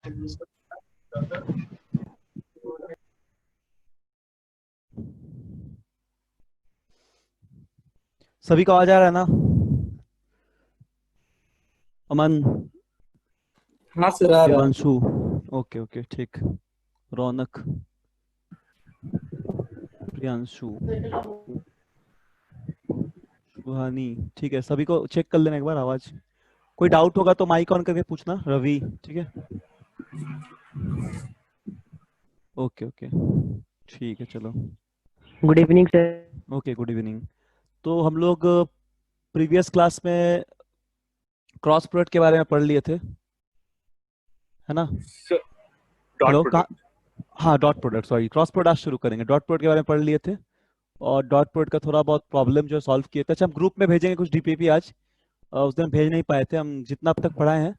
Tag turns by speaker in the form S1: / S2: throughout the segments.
S1: सभी को आवाज आ रहा है ना? अमन,
S2: हाँ सर आ रहा है।
S1: देवांशु, ओके ओके ठीक, रौनक, प्रियांशु, सुहानी, ठीक है। सभी को चेक कर लेना एक बार आवाज। कोई डाउट होगा तो माइक ऑन करके पूछना। रवि, ठीक है, ओके ओके, ठीक है चलो।
S3: Good evening sir.
S1: Okay, good evening. तो हम लोग प्रीवियस क्लास में क्रॉस प्रोडक्ट के बारे में पढ़ लिए थे, है ना?
S2: डॉट
S1: हेलो, कहाँ?
S2: प्रोडक्ट।
S1: हाँ, dot product, sorry, cross product आज शुरू करेंगे। डॉट प्रोडक्ट के बारे में पढ़ लिए थे और डॉट प्रोडक्ट का थोड़ा बहुत प्रॉब्लम जो सॉल्व किए थे। अच्छा, हम ग्रुप में भेजेंगे कुछ डीपीपी आज। उस दिन भेज नहीं पाए थे हम, जितना अब तक पढ़ाए हैं।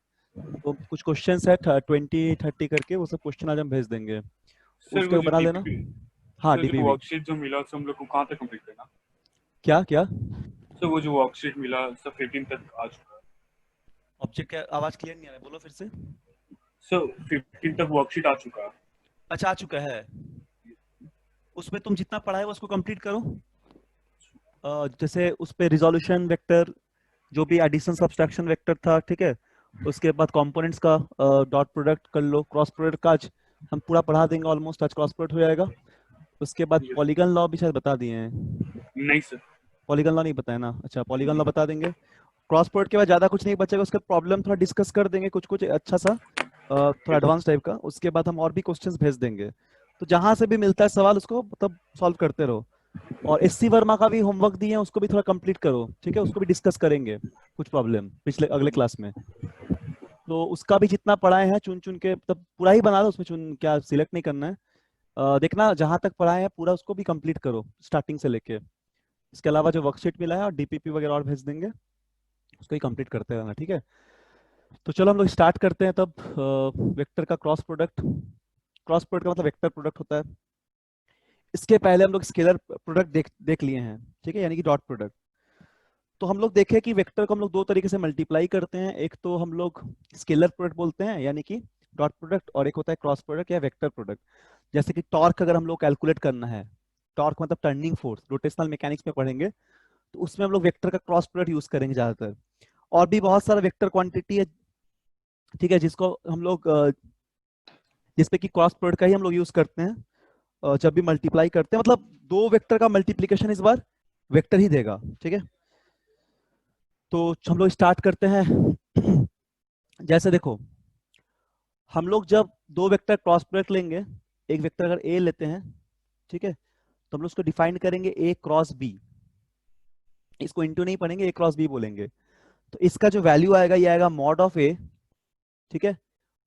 S1: तो कुछ क्वेश्चंस है 20-30 करके, वो सब क्वेश्चन आज हम भेज देंगे,
S2: सर वो
S1: उसके
S2: जो
S1: बना लेना।
S2: डीपीपी,
S1: हाँ,
S2: सर जो
S1: डीपीपी।
S2: वर्कशीट जो मिला उससे हम लोग को कहाँ तक कंप्लीट करना?
S1: क्या क्या?
S2: सर वो जो वर्कशीट मिला सर 15 तक आ चुका है।
S1: ऑब्जेक्ट का आवाज क्लियर नहीं आ रहा है, बोलो फिर से।
S2: सर 15 तक वर्कशीट आ चुका है।
S1: अच्छा, आ चुका है। उसमें तुम जितना पढ़ा है वो उसको कंप्लीट करो। जैसे उस पे रिजोल्यूशन वेक्टर, जो भी एडिशन सब्सट्रैक्शन वेक्टर था, ठीक है। उसके बाद कंपोनेंट्स का डॉट प्रोडक्ट कर लो। क्रॉस प्रोडक्ट का आज हम पूरा पढ़ा देंगे, ऑलमोस्ट आज क्रॉस प्रोडक्ट हो जाएगा। उसके बाद
S2: Yes,
S1: पॉलीगन लॉ भी शायद बता दिए हैं।
S2: नहीं सर।
S1: पॉलीगन लॉ नहीं बताया ना? अच्छा, पॉलीगन लॉ बता देंगे। क्रॉस प्रोडक्ट के बाद ज्यादा कुछ नहीं बचेगा, उसका प्रॉब्लम थोड़ा डिस्कस कर देंगे, कुछ कुछ अच्छा सा, थोड़ा एडवांस टाइप का। उसके बाद हम और भी क्वेश्चंस भेज देंगे। तो जहां से भी मिलता है सवाल उसको मतलब सॉल्व करते रहो। और एससी वर्मा का भी होमवर्क दिए हैं, उसको भी थोड़ा कंप्लीट करो, ठीक है। उसको भी डिस्कस करेंगे, कुछ प्रॉब्लम पिछले अगले क्लास में। तो उसका भी जितना पढ़ाए हैं चुन चुन के, तब पूरा ही बना दो, उसमें चुन क्या सिलेक्ट नहीं करना है। देखना जहां तक पढ़ाए हैं पूरा उसको भी कंप्लीट करो, स्टार्टिंग से लेके। इसके अलावा जो वर्कशीट मिला है और डीपीपी वगैरह और भेज देंगे, उसको ही कंप्लीट करते रहना, ठीक है। तो चलो हम लोग स्टार्ट करते हैं तब। वेक्टर का क्रॉस प्रोडक्ट। क्रॉस प्रोडक्ट का मतलब वेक्टर प्रोडक्ट होता है। इसके पहले हम लोग स्केलर प्रोडक्ट देख लिए हैं, ठीक है, यानी कि डॉट प्रोडक्ट। तो हम लोग देखें कि वेक्टर को हम लोग दो तरीके से मल्टीप्लाई करते हैं। एक तो हम लोग स्केलर प्रोडक्ट बोलते हैं, यानी कि डॉट प्रोडक्ट, और एक होता है क्रॉस प्रोडक्ट या वेक्टर प्रोडक्ट। जैसे कि टॉर्क अगर हम लोग कैलकुलेट करना है, टॉर्क मतलब टर्निंग फोर्स, रोटेशनल मैकेनिक्स में पढ़ेंगे, तो उसमें हम लोग वेक्टर का क्रॉस प्रोडक्ट यूज करेंगे ज्यादातर। और भी बहुत सारा वेक्टर क्वांटिटी है, ठीक है, जिसको हम लोग जिसपे कि क्रॉस प्रोडक्ट का ही हम लोग यूज करते हैं जब भी मल्टीप्लाई करते हैं। मतलब दो वेक्टर का मल्टीप्लीकेशन इस बार वेक्टर ही देगा, ठीक है। तो हम लोग स्टार्ट करते हैं। जैसे देखो, हम लोग जब दो वेक्टर क्रॉस प्रोडक्ट लेंगे, एक वेक्टर अगर ए लेते हैं, ठीक है, तो हम लोग उसको डिफाइन करेंगे ए क्रॉस बी। इसको इंटू नहीं पढ़ेंगे, ए क्रॉस बी बोलेंगे। तो इसका जो वैल्यू आएगा ये आएगा मॉड ऑफ ए, ठीक है,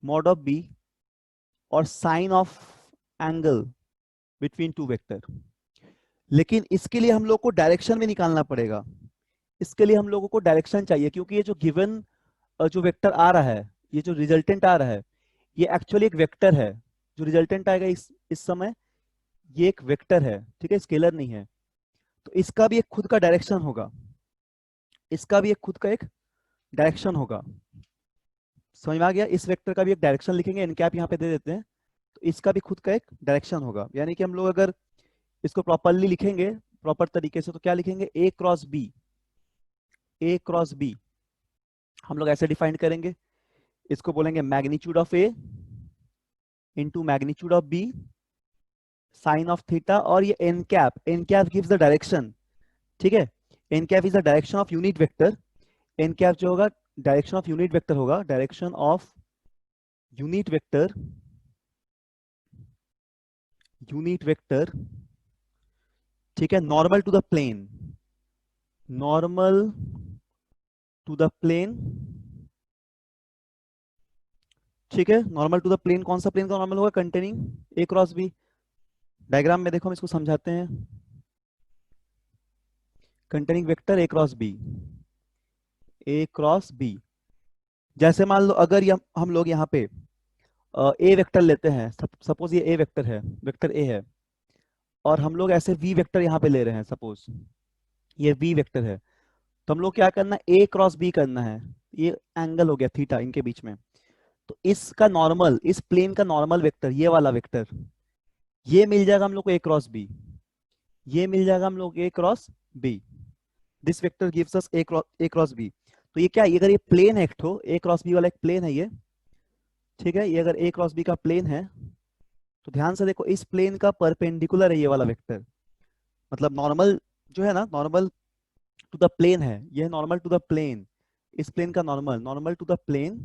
S1: मॉड ऑफ बी, और sine of angle between two vector. लेकिन इसके लिए हम लोग को डायरेक्शन भी निकालना पड़ेगा। इसके लिए हम लोगों को डायरेक्शन चाहिए, क्योंकि ये जो गिवन जो वेक्टर आ रहा है, ये जो रिजल्टेंट आ रहा है, ये एक्चुअली एक वेक्टर है। जो रिजल्टेंट आएगा इस समय, ये एक वेक्टर है, ठीक है, स्केलर नहीं है। तो इसका भी एक खुद का डायरेक्शन होगा, इसका भी एक खुद का एक डायरेक्शन होगा। समझ में आ गया? इस वेक्टर का भी एक डायरेक्शन लिखेंगे, एन कैप यहाँ पे दे देते हैं। तो इसका भी खुद का एक डायरेक्शन होगा, यानी कि हम लोग अगर इसको प्रॉपरली लिखेंगे, प्रॉपर तरीके से, तो क्या लिखेंगे? A cross B. A cross B हम लोग ऐसे डिफाइन करेंगे, इसको बोलेंगे magnitude of A into magnitude of B sine of theta. और ये N cap gives the direction, ठीक है। N cap is the direction of unit vector. N cap जो होगा डायरेक्शन ऑफ यूनिट वेक्टर होगा, direction of unit vector, unit vector, ठीक है, normal to the plane, normal to the plane, ठीक है। Normal to the plane, कौन सा plane का नॉर्मल होगा? Containing A cross B. Diagram में देखो, हम इसको समझाते हैं। Containing vector A cross B, A cross B. जैसे मान लो अगर हम लोग यहाँ पे ए वेक्टर लेते हैं, सपोज ये ए वेक्टर है, वेक्टर ए है, और हम लोग ऐसे वी वेक्टर यहाँ पे ले रहे हैं, सपोज ये वी वेक्टर है। तो हम लोग क्या करना है? ए क्रॉस बी करना है। ये एंगल हो गया थीटा इनके बीच में। तो इसका नॉर्मल, इस प्लेन का नॉर्मल वेक्टर, ये वाला वेक्टर, ये मिल जाएगा हम लोग को ए क्रॉस बी, ये मिल जाएगा हम लोग A cross B. This vector gives us A cross B. तो ये क्या है, अगर ये प्लेन है एक ठो, ए क्रॉस बी वाला एक प्लेन है ये, ठीक है, ये अगर ए क्रॉस बी का प्लेन है, तो ध्यान से देखो इस प्लेन का परपेंडिकुलर है ये वाला वेक्टर, मतलब नॉर्मल जो है ना, नॉर्मल टू द प्लेन है, ये नॉर्मल टू द प्लेन, इस प्लेन का normal, normal to the plane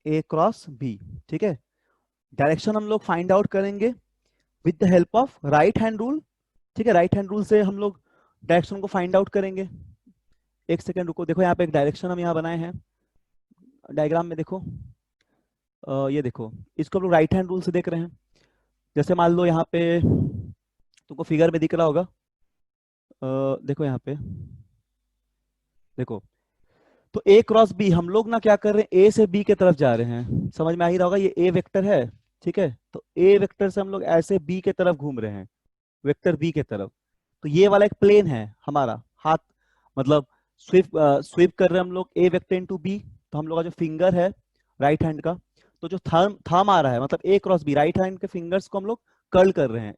S1: A cross B, ठीक है। डायरेक्शन हम लोग फाइंड आउट करेंगे with the help of right hand rule, ठीक है, राइट हैंड रूल से हम लोग डायरेक्शन को फाइंड आउट करेंगे। एक सेकेंड रुको, देखो यहाँ पे एक डायरेक्शन हम यहाँ बनाए हैं डायग्राम में, देखो ये देखो, इसको हम लोग राइट हैंड रूल से देख रहे हैं। जैसे मान लो यहाँ पे तुमको फिगर में दिख रहा होगा, देखो यहाँ पे देखो, तो ए क्रॉस बी हम लोग ना क्या कर रहे हैं, ए से बी के तरफ जा रहे हैं, समझ में आ ही रहा होगा, ये ए वेक्टर है, ठीक है, तो ए वेक्टर से हम लोग ऐसे बी के तरफ घूम रहे हैं, वेक्टर बी के तरफ। तो ये वाला एक प्लेन है हमारा हाथ, मतलब स्वीप कर रहे हैं हम लोग ए वेक्टर इनटू बी। तो हम लोग का जो फिंगर है राइट हैंड का, तो जो थंब आ रहा है, मतलब ए क्रॉस बी, राइट हैंड के फिंगर्स को हम लोग कर्ल कर रहे हैं,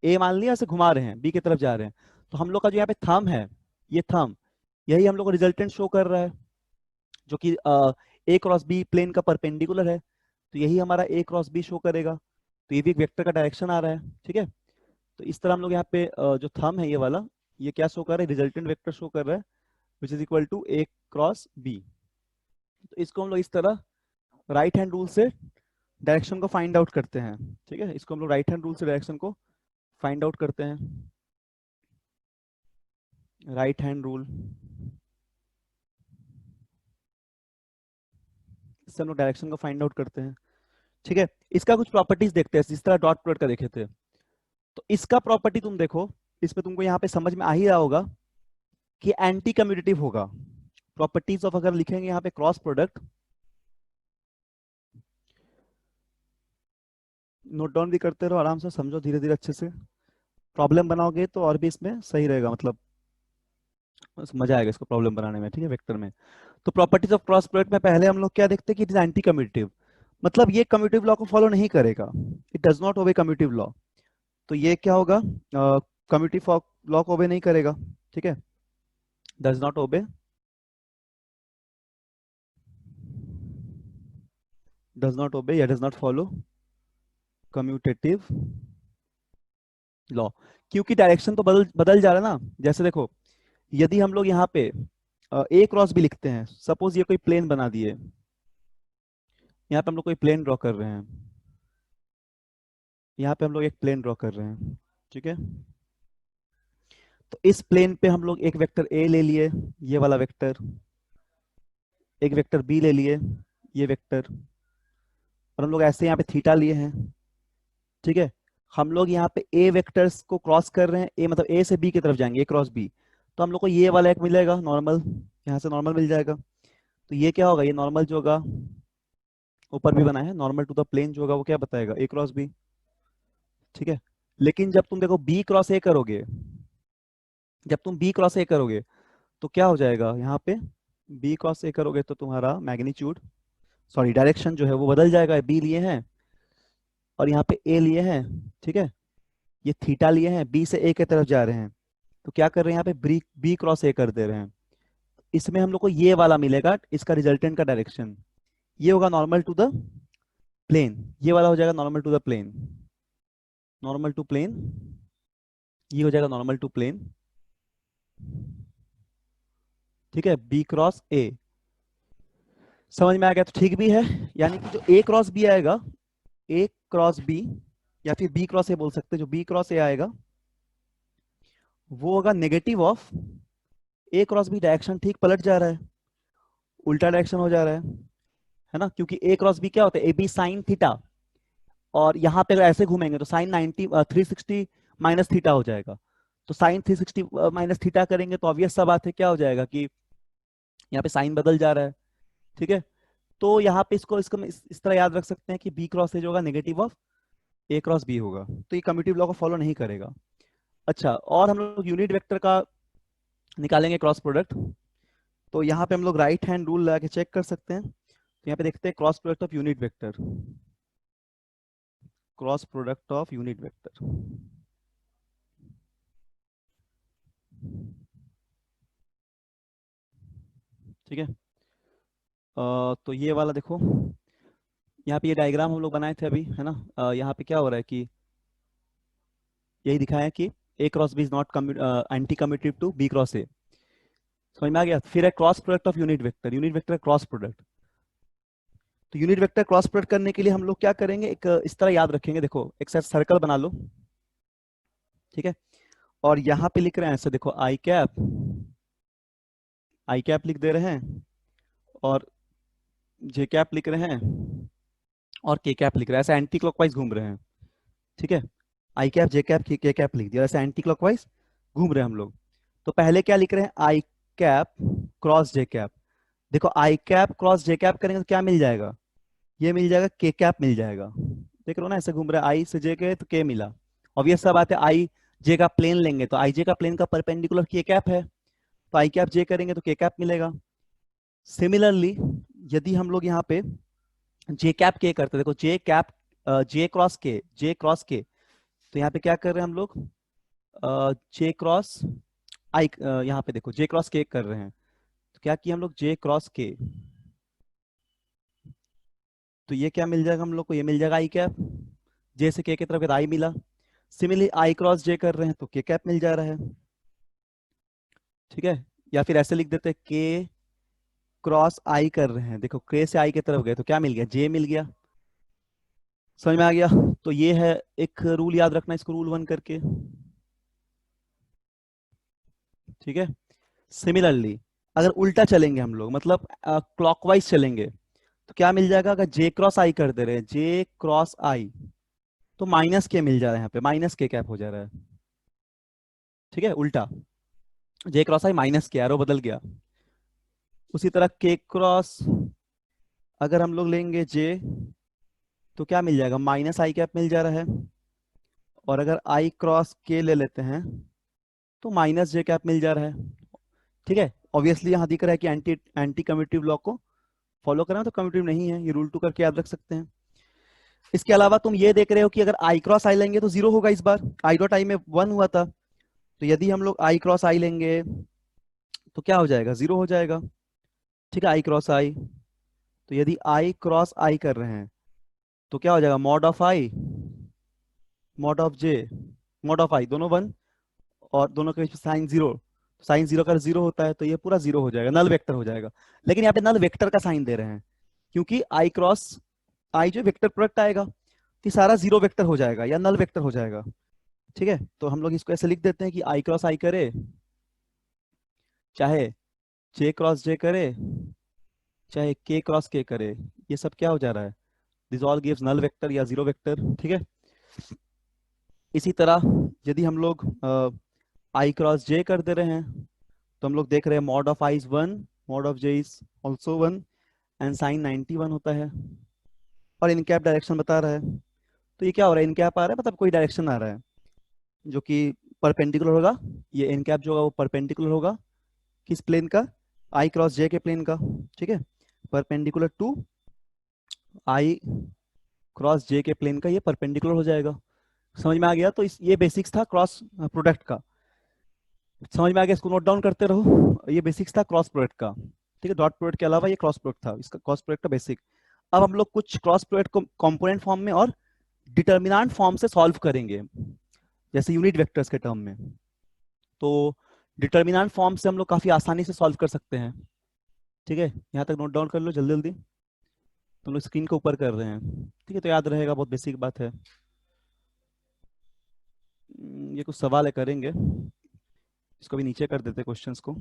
S1: ए मान लिया, ऐसे घुमा रहे हैं, बी की तरफ जा रहे हैं। तो हम लोग का जो यहाँ पे थंब है, ये थंब, यही हम लोग को रिजल्टेंट शो कर रहा है, जो कि ए क्रॉस बी प्लेन का परपेंडिकुलर है, तो यही हमारा ए क्रॉस बी शो करेगा। तो ये भी एक वेक्टर का डायरेक्शन आ रहा है, ठीक है। तो इस तरह हम लोग यहाँ पे जो थंब है ये वाला, ये क्या शो कर रहा है, रिजल्टेंट वेक्टर शो कर रहा है, which is equal to A cross B. तो इसको हम लोग इस तरह राइट हैंड रूल से डायरेक्शन को फाइंड आउट करते हैं, ठीक है, इसको हम लोग राइट हैंड रूल से डायरेक्शन को फाइंड आउट करते हैं, राइट हैंड रूल से हम लोग डायरेक्शन को फाइंड आउट करते हैं, ठीक है। इसका कुछ प्रॉपर्टीज देखते हैं, जिस तरह डॉट प्रोडक्ट का देखे थे। तो इसका प्रॉपर्टी तुम देखो, इसमें तुमको यहाँ पे समझ में आ ही रहा होगा कि एंटी कम्यूटेटिव होगा। प्रॉपर्टीज ऑफ अगर लिखेंगे यहाँ पे क्रॉस प्रोडक्ट, नोट डाउन भी करते रहो, आराम से समझो, धीरे धीरे अच्छे से प्रॉब्लम बनाओगे तो और भी इसमें सही रहेगा, मतलब मजा आएगा इसको प्रॉब्लम बनाने में, ठीक है, वेक्टर में। तो प्रॉपर्टीज ऑफ क्रॉस प्रोडक्ट में पहले हम लोग क्या देखते हैं कि इट इज एंटी कम्यूटेटिव, मतलब ये कम्यूटेटिव लॉ को फॉलो नहीं करेगा, इट डज नॉट ओबे कम्यूटेटिव लॉ। तो ये क्या होगा, कम्यूटेटिव लॉ को ओबे नहीं करेगा, ठीक है, does not obey, does not obey या does not follow commutative law, क्योंकि डायरेक्शन तो बदल बदल जा रहा है ना। जैसे देखो, यदि हम लोग यहाँ पे ए क्रॉस भी लिखते हैं, सपोज ये कोई प्लेन बना दिए, यहाँ पे हम लोग कोई प्लेन ड्रॉ कर रहे हैं, यहाँ पे हम लोग एक प्लेन ड्रॉ कर रहे हैं, ठीक है। तो इस प्लेन पे हम लोग एक वेक्टर ए ले लिए, ये वाला वेक्टर, एक वेक्टर बी ले लिए, ये वेक्टर, और हम लोग ऐसे यहाँ पे थीटा लिए हैं, ठीक है। हम लोग यहाँ पे ए वेक्टर्स को क्रॉस कर रहे हैं, ए मतलब ए से बी की तरफ जाएंगे, ए क्रॉस बी, तो हम लोग को ये वाला एक मिलेगा नॉर्मल, यहाँ से नॉर्मल मिल जाएगा। तो ये क्या होगा, ये नॉर्मल जो होगा, ऊपर भी बना है, नॉर्मल टू द प्लेन जो होगा वो क्या बताएगा, ए क्रॉस बी, ठीक है। लेकिन जब तुम देखो बी क्रॉस ए करोगे, जब तुम बी क्रॉस ए करोगे तो क्या हो जाएगा, यहाँ पे बी क्रॉस ए करोगे तो तुम्हारा मैग्नीट्यूड, सॉरी डायरेक्शन जो है वो बदल जाएगा, बी लिए हैं और यहाँ पे ए लिए हैं, ठीक है, ये थीटा लिए हैं, बी से ए की तरफ जा रहे हैं, तो क्या कर रहे हैं, यहाँ पे बी क्रॉस ए कर दे रहे हैं। इसमें हम लोग को ये वाला मिलेगा, इसका रिजल्टेंट का डायरेक्शन, ये होगा नॉर्मल टू द प्लेन, ये वाला हो जाएगा normal to the plane, normal to plane, ये हो जाएगा नॉर्मल टू प्लेन, ठीक है, बी क्रॉस ए। समझ में आ गया तो ठीक भी है, यानी कि जो ए क्रॉस बी आएगा, ए क्रॉस बी या फिर बी क्रॉस ए बोल सकते हैं, जो बी क्रॉस ए आएगा वो होगा negative of A cross B, direction ठीक पलट जा रहा है, उल्टा डायरेक्शन हो जा रहा है ना, क्योंकि ए क्रॉस बी क्या होता है, ए बी साइन थीटा, और यहाँ पे अगर ऐसे घूमेंगे तो साइन 360 माइनस थीटा हो जाएगा। तो साइन 360 माइनस थीटा करेंगे तो ऑब्वियस सा बात है, क्या हो जाएगा कि यहाँ पे साइन बदल जा रहा है, ठीक है। तो यहाँ पे इसको इसको इस तरह याद रख सकते हैं कि बी क्रॉस ए जो होगा negative of A cross B होगा, तो ये कम्यूटेटिव लॉ को फॉलो नहीं करेगा। अच्छा, और हम लोग यूनिट वेक्टर का निकालेंगे क्रॉस प्रोडक्ट, तो यहाँ पे हम लोग राइट हैंड रूल लगा के चेक कर सकते हैं। तो यहाँ पे देखते हैं cross product of unit vector, cross product of unit vector. ठीक है, तो ये वाला देखो, यहाँ पे ये डायग्राम हम लोग बनाए थे अभी, है ना। यहाँ पे क्या हो रहा है कि यही दिखाया है कि A cross B is not anti commutative to B cross A. समझ में आ गया। फिर है cross product of unit vector, unit vector cross product. तो यूनिट वेक्टर क्रॉस प्रोडक्ट करने के लिए हम लोग क्या करेंगे, एक इस तरह याद रखेंगे, देखो एक साथ सर्कल बना लो, ठीक है। और यहाँ पे लिख रहे हैं ऐसे, देखो आई कैप लिख दे रहे हैं, और जे कैप लिख रहे हैं, और के कैप लिख रहे हैं, ऐसे एंटी क्लॉकवाइज घूम रहे हैं। ठीक है, आई कैप जे कैप के कैप लिख दिया, ऐसे एंटी क्लॉकवाइज घूम रहे हैं हम लोग। तो पहले क्या लिख रहे हैं, आई कैप क्रॉस जे कैप। देखो आई कैप क्रॉस जे कैप करेंगे तो क्या मिल जाएगा, ये मिल जाएगा के कैप मिल जाएगा। देख लो ना, ऐसे घूम रहा है, आई से जे के तो के मिला। ऑब्वियस सा बात है, आई जे का प्लेन लेंगे तो आई जे का प्लेन का परपेंडिकुलर के कैप है, तो आई कैप जे करेंगे तो के कैप मिलेगा। सिमिलरली यदि हम लोग यहाँ पे जे कैप के करते, देखो जे कैप जे क्रॉस के, तो यहाँ पे क्या कर रहे हैं हम लोग, जे क्रॉस आई, यहाँ पे देखो जे क्रॉस के कर रहे हैं, तो क्या किया हम लोग, जे क्रॉस के, तो ये क्या मिल जाएगा हम लोग को, ये मिल जाएगा आई कैप, जे से के की तरफ आई मिला। सिमिलरली आई क्रॉस जे कर रहे हैं तो के कैप मिल जा रहा है। ठीक है, या फिर ऐसे लिख देते हैं, के क्रॉस आई कर रहे हैं, देखो के से आई की तरफ गए तो क्या मिल गया, जे मिल गया। समझ में आ गया। तो ये है एक रूल, याद रखना इसको, रूल 1 करके। ठीक है, सिमिलरली अगर उल्टा चलेंगे हम लोग, मतलब क्लॉकवाइज चलेंगे, तो क्या मिल जाएगा, अगर जे क्रॉस आई कर दे रहे हैं, जे क्रॉस आई, तो माइनस के मिल जा रहा है, यहाँ पे माइनस के कैप हो जा रहा है। ठीक है, उल्टा जे क्रॉस आई माइनस के, एरो बदल गया। उसी तरह के क्रॉस अगर हम लोग लेंगे जे, तो क्या मिल जाएगा, माइनस आई कैप मिल जा रहा है। और अगर आई क्रॉस के ले लेते हैं तो माइनस जे कैप मिल जा रहा है। ठीक है, ऑब्वियसली यहाँ दिख रहा है कि एंटी एंटी कम्यूटेटिव लॉ को फॉलो करना, तो कम्यूटेटिव नहीं है, ये रूल 2 करके याद रख सकते हैं। इसके अलावा तुम ये देख रहे हो कि अगर आई क्रॉस आई लेंगे तो 0 होगा, इस बार आई डॉट आई में 1 हुआ था, तो यदि हम लोग आई क्रॉस आई लेंगे तो क्या हो जाएगा, 0 हो जाएगा। ठीक है, आई क्रॉस आई, तो यदि आई क्रॉस आई कर रहे हैं तो क्या हो जाएगा, mod of I mod of J mod of I, दोनों 1, और दोनों के बीच में साइन 0, साइन 0 का 0 होता है, तो ये पूरा 0 हो जाएगा, नल वेक्टर हो जाएगा। लेकिन यहाँ पे नल वेक्टर का साइन दे रहे हैं, क्योंकि आई क्रॉस आई जो वेक्टर प्रोडक्ट आएगा तो ये सारा 0 वेक्टर हो जाएगा या नल वेक्टर हो जाएगा। ठीक है, तो हम लोग इसको ऐसे लिख देते हैं कि आई क्रॉस आई करे, चाहे जे क्रॉस जे करे, चाहे के क्रॉस के करे, ये सब क्या हो जा रहा है, this all gives null vector या 0 वेक्टर। ठीक है, इसी तरह यदि हम लोग आई क्रॉस जे कर दे रहे हैं, तो हम लोग देख रहे हैं mod of I is 1, mod of J is also 1, and sine 91 होता है, और इन कैप डायरेक्शन बता रहा है। तो ये क्या हो रहा है, इन कैप आ रहा है, मतलब कोई डायरेक्शन आ रहा है जो कि परपेंडिकुलर होगा। ये इन कैप जो होगा वो परपेंडिकुलर होगा किस प्लेन का, आई क्रॉस जे के प्लेन का। ठीक है, परपेंडिकुलर टू आई क्रॉस जे के प्लेन का ये परपेंडिकुलर हो जाएगा। समझ में आ गया। तो ये बेसिक्स था क्रॉस प्रोडक्ट का, समझ में आ गया, इसको नोट डाउन करते रहो। ये बेसिक्स था क्रॉस प्रोडक्ट का। ठीक है, डॉट प्रोडक्ट के अलावा ये क्रॉस प्रोडक्ट था, इसका क्रॉस प्रोडक्ट का बेसिक। अब हम लोग कुछ क्रॉस प्रोडक्ट को कंपोनेंट फॉर्म में और डिटर्मिनेंट फॉर्म से सॉल्व करेंगे, जैसे यूनिट वेक्टर्स के टर्म में। तो डिटर्मिनेंट फॉर्म से हम लोग काफी आसानी से सॉल्व कर सकते हैं। ठीक है, यहाँ तक नोट डाउन कर लो जल्दी जल्दी, तुम लोग स्क्रीन को ऊपर कर रहे हैं। ठीक है, तो याद रहेगा, बहुत बेसिक बात है। ये कुछ सवाल है, करेंगे इसको भी नीचे कर देते क्वेश्चंस को।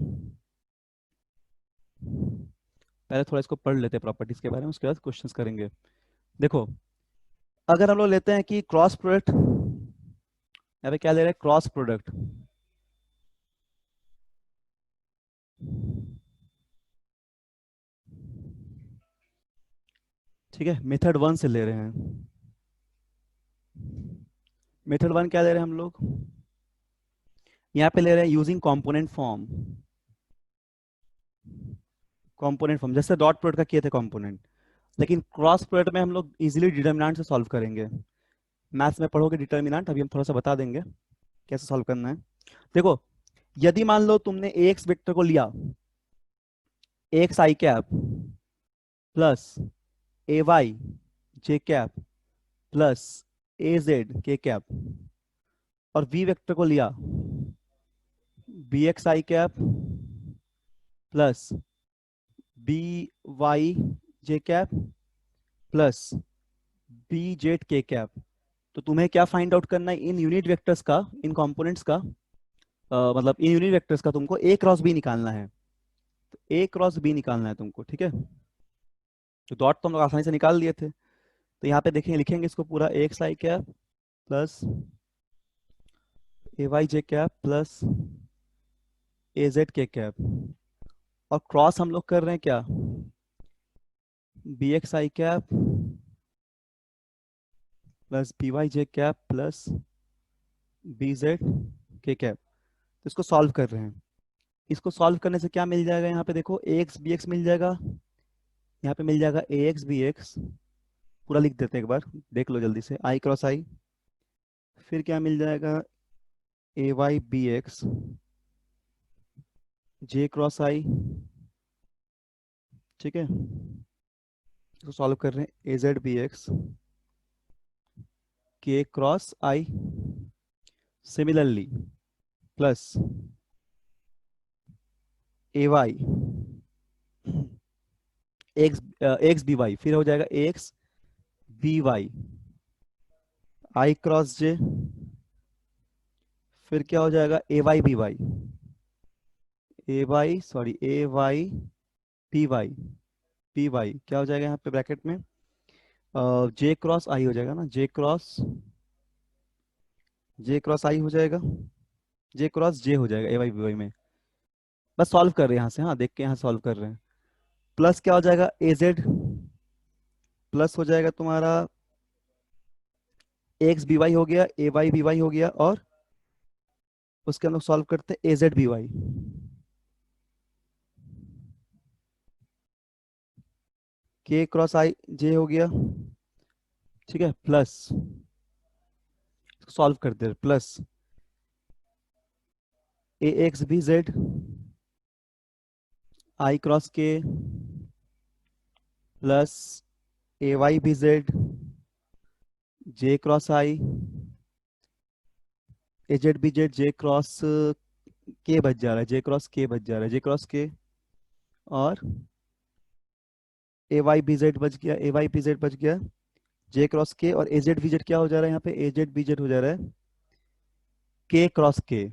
S1: पहले थोड़ा इसको पढ़ लेते हैं प्रॉपर्टीज के बारे में, उसके बाद क्वेश्चंस करेंगे। देखो, अगर हम लोग लेते हैं कि क्रॉस प्रोडक्ट, यहाँ पे क्या ले रहे हैं, क्रॉस प्रोडक्ट। ठीक है, मेथड 1 से ले रहे हैं। मेथड 1 क्या ले रहे हैं हम लोग, यहाँ पे ले रहे हैं using component form. Component form, जैसे डॉट प्रोडक्ट का किए थे कंपोनेंट, लेकिन क्रॉस प्रोडक्ट में हम लोग इजीली डिटर्मिनेंट से सॉल्व करेंगे। मैथ्स में पढ़ोगे डिटर्मिनेंट, अभी हम थोड़ा सा बता देंगे कैसे सॉल्व करना है। देखो, यदि मान लो तुमने एक्स वेक्टर को लिया, x I cap plus A Y J cap plus A Z के कैप, और वी वेक्टर को लिया बी एक्स आई कैप प्लस बी वाई जे कैप प्लस बी जेड के कैप, तो तुम्हें क्या फाइंड आउट करना है इन यूनिट वेक्टर्स का, इन कंपोनेंट्स का, मतलब इन यूनिट वेक्टर्स का तुमको ए क्रॉस बी निकालना है। तो ए क्रॉस बी निकालना है तुमको, ठीक है। तो डॉट तो हम लोग आसानी से निकाल लिए थे, तो यहाँ पे देखेंगे, लिखेंगे इसको पूरा, x I cap plus A Y J cap plus A Z के कैप, और क्रॉस हम लोग कर रहे हैं क्या, बी एक्स आई कैप प्लस बी वाई जे कैप प्लस बी जेड के कैप। तो इसको सॉल्व कर रहे हैं। इसको सॉल्व करने से क्या मिल जाएगा, यहाँ पे देखो ए एक्स बी एक्स मिल जाएगा, यहाँ पे मिल जाएगा ए एक्स बी एक्स, पूरा लिख देते हैं एक बार, देख लो जल्दी से, आई क्रॉस आई, फिर क्या मिल जाएगा, A Y B X J cross I, ठीक है। इसको सॉल्व कर रहे हैं, ए जेड बी एक्स के cross I, similarly plus A Y X B Y, फिर हो जाएगा X B Y I cross J, फिर क्या हो जाएगा, A Y B Y, A Y B Y, P Y क्या हो जाएगा यहाँ पे ब्रैकेट में, जे क्रॉस आई हो जाएगा ना, जे क्रॉस आई हो जाएगा, जे क्रॉस जे हो जाएगा ए वाई बी वाई में। बस सॉल्व कर रहे हैं यहाँ से, हाँ देख के यहाँ सॉल्व कर रहे हैं। प्लस क्या हो जाएगा, ए जेड प्लस हो जाएगा तुम्हारा एक्स बी वाई हो गया, ए वाई बी वाई हो गया, और उसके हम लोग सॉल्व करते हैं A Z B Y, K cross I J हो गया, ठीक है, प्लस सॉल्व करते हैं, plus A X B Z I cross K plus A Y B Z J cross I, A Z B Z J cross K बच जा रहा है, जे क्रॉस के बच जा रहा है, जे क्रॉस के, और ए वाई बी जेड बच गया, ए वाई बी जेड बच गया, जे क्रॉस के, और ए जेड बी जेड क्या हो जा रहा है यहाँ पे, ए जेड बी जेड हो जा रहा है के क्रॉस के,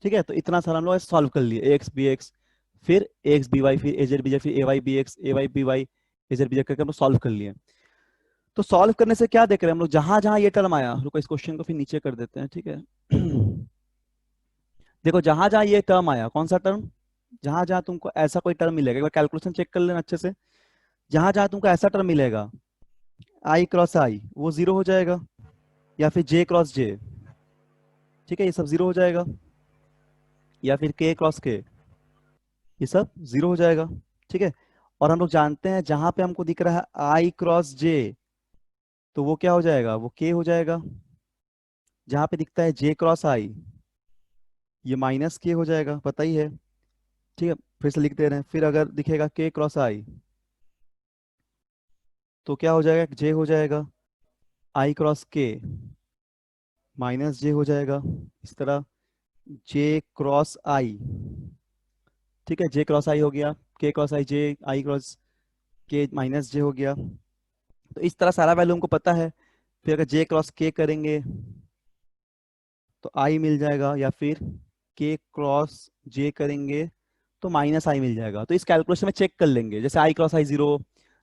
S1: ठीक है। तो इतना सारा हम लोग सॉल्व कर लिए, एक्स बी एक्स, फिर एक्स बी वाई, फिर ए जेड बी जेड, फिर ए Y B X, A Y B Y, A Z B Z करके हम लोग सॉल्व कर लिए। तो सॉल्व करने से क्या देख रहे हैं हम लोग, जहां जहां ये टर्म आया, रुको इस क्वेश्चन को फिर नीचे कर देते हैं, ठीक है। देखो जहां जहां ये टर्म आया, कौन सा टर्म, जहां जहां तुमको ऐसा कोई टर्म मिलेगा, एक बार कैलकुलेशन चेक कर लेना अच्छे से, जहां जहां तुमको ऐसा टर्म मिलेगा आई क्रॉस आई, वो जीरो हो जाएगा, या फिर जे क्रॉस जे, ठीक है, ये सब जीरो हो जाएगा, या फिर के क्रॉस के, ये सब जीरो हो जाएगा, ठीक है। और हम लोग जानते हैं जहां पे हमको दिख रहा है आई क्रॉस जे, तो वो क्या हो जाएगा, वो के हो जाएगा। जहां पे दिखता है जे क्रॉस आई, ये माइनस के हो जाएगा, पता ही है, ठीक है। फिर से लिख दे रहे हैं, फिर अगर दिखेगा के क्रॉस आई, तो क्या हो जाएगा, जे हो जाएगा, आई क्रॉस के माइनस जे हो जाएगा, इस तरह जे क्रॉस आई, ठीक है, जे क्रॉस आई हो गया, के cross I J, I cross के माइनस जे हो गया। तो इस तरह सारा वैल्यू हमको पता है। फिर अगर जे क्रॉस के करेंगे तो आई मिल जाएगा, या फिर के क्रॉस जे करेंगे तो माइनस आई मिल जाएगा। तो इस कैलकुलेशन में चेक कर लेंगे, जैसे आई क्रॉस आई जीरो,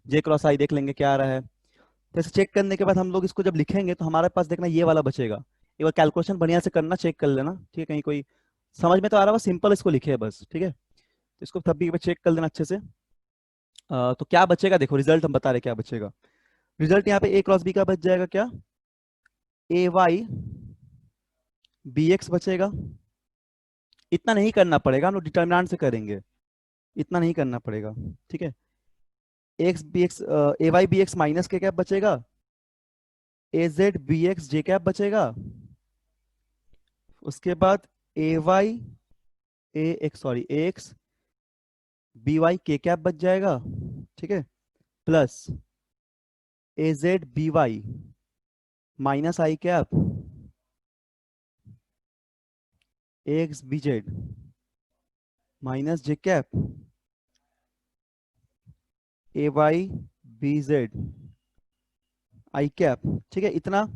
S1: जे क्रॉस आई देख लेंगे क्या आ रहा है। तो ऐसे चेक करने के बाद हम लोग इसको जब लिखेंगे तो हमारे पास देखना ये वाला बचेगा। एक बार कैलकुलेशन बढ़िया से करना, चेक कर लेना, ठीक है, कहीं कोई समझ में तो आ रहा है, बस सिंपल इसको लिखे बस, ठीक है। तो इसको तब भी चेक कर लेना अच्छे से। तो क्या बचेगा, देखो रिजल्ट हम बता रहे क्या बचेगा। रिजल्ट यहाँ पे ए क्रॉस बी का बच जाएगा क्या, ए वाई बी एक्स बचेगा। इतना नहीं करना पड़ेगा, हम लोग डिटर्मिनेंट से करेंगे। इतना नहीं करना पड़ेगा, ठीक है। X B X A Y B X minus K cap बचेगा, A Z B X J cap बचेगा, उसके बाद A Y A X sorry A X B Y K cap बच जाएगा, ठीक है, plus A Z B Y minus I cap A X B Z minus J cap A Y B Z I cap, ठीक है। इतना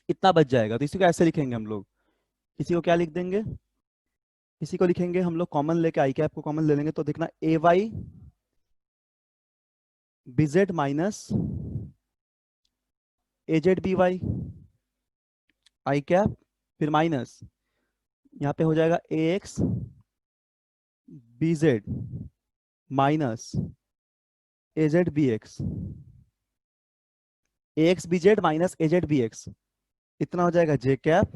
S1: इतना बच जाएगा। तो इसी को ऐसे लिखेंगे हम लोग, इसी को क्या लिख देंगे, इसी को लिखेंगे हम लोग कॉमन लेके आई कैप को कॉमन ले लेंगे, तो देखना ए वाई बी जेड माइनस ए जेड बी वाई आई कैप, फिर माइनस यहाँ पे हो जाएगा ए एक्स बी जेड माइनस ए जेड बी एक्स, ए एक्स बी जेड माइनस ए जेड बी एक्स, इतना हो जाएगा जे कैप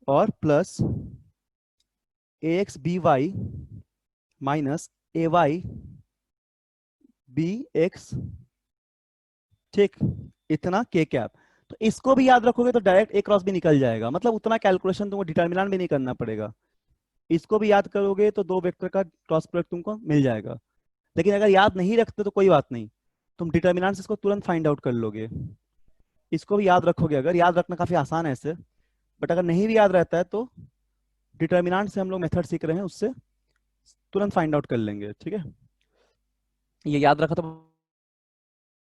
S1: और plus A X B Y minus A Y B x, ठीक, इतना के कैप। तो इसको भी याद रखोगे तो डायरेक्ट ए क्रॉस भी निकल जाएगा, मतलब उतना कैलकुलेशन तुमको डिटर्मिनेंट भी नहीं करना पड़ेगा। इसको भी याद करोगे तो दो वेक्टर का क्रॉस प्रोडक्ट तुमको मिल जाएगा। लेकिन अगर याद नहीं रखते तो कोई बात नहीं, तुम डिटर्मिनेंट से इसको तुरंत फाइंड आउट कर लोगे। इसको भी याद रखोगे, अगर याद रखना काफी आसान है ऐसे, बट अगर नहीं भी याद रहता है तो डिटर्मिनेंट से हम लोग मेथड सीख रहे हैं, उससे तुरंत फाइंड आउट कर लेंगे, ठीक है। ये याद रखा तो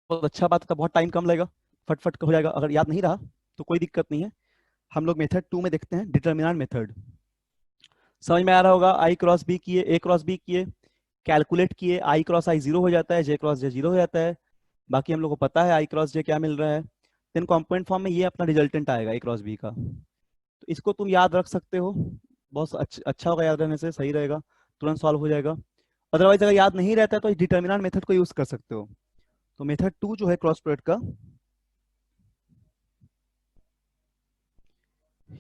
S1: बहुत अच्छा बात है, बहुत टाइम कम लगेगा, फटफट हो जाएगा। अगर याद नहीं रहा तो कोई दिक्कत नहीं है, हम लोग मेथड 2 में देखते हैं, डिटर्मिनेंट मेथड। समझ में आ रहा होगा, आई क्रॉस बी किए, ए क्रॉस बी किए, कैलकुलेट किए, आई क्रॉस आई 0 हो जाता है, जे क्रॉस जे 0 हो जाता है। बाकी हम लोग को पता है आई क्रॉस जे क्या मिल रहा है। देन कॉम्पोनेंट फॉर्म में ये अपना रिजल्टेंट आएगा ए क्रॉस बी का। तो इसको तुम याद रख सकते हो, बहुत अच्छा होगा, याद रहने से सही रहेगा, तुरंत सॉल्व हो जाएगा। अदरवाइज अगर याद नहीं रहता है तो डिटर्मिनेंट मेथड को यूज कर सकते हो। तो मेथड 2 जो है क्रॉस प्रोडक्ट का,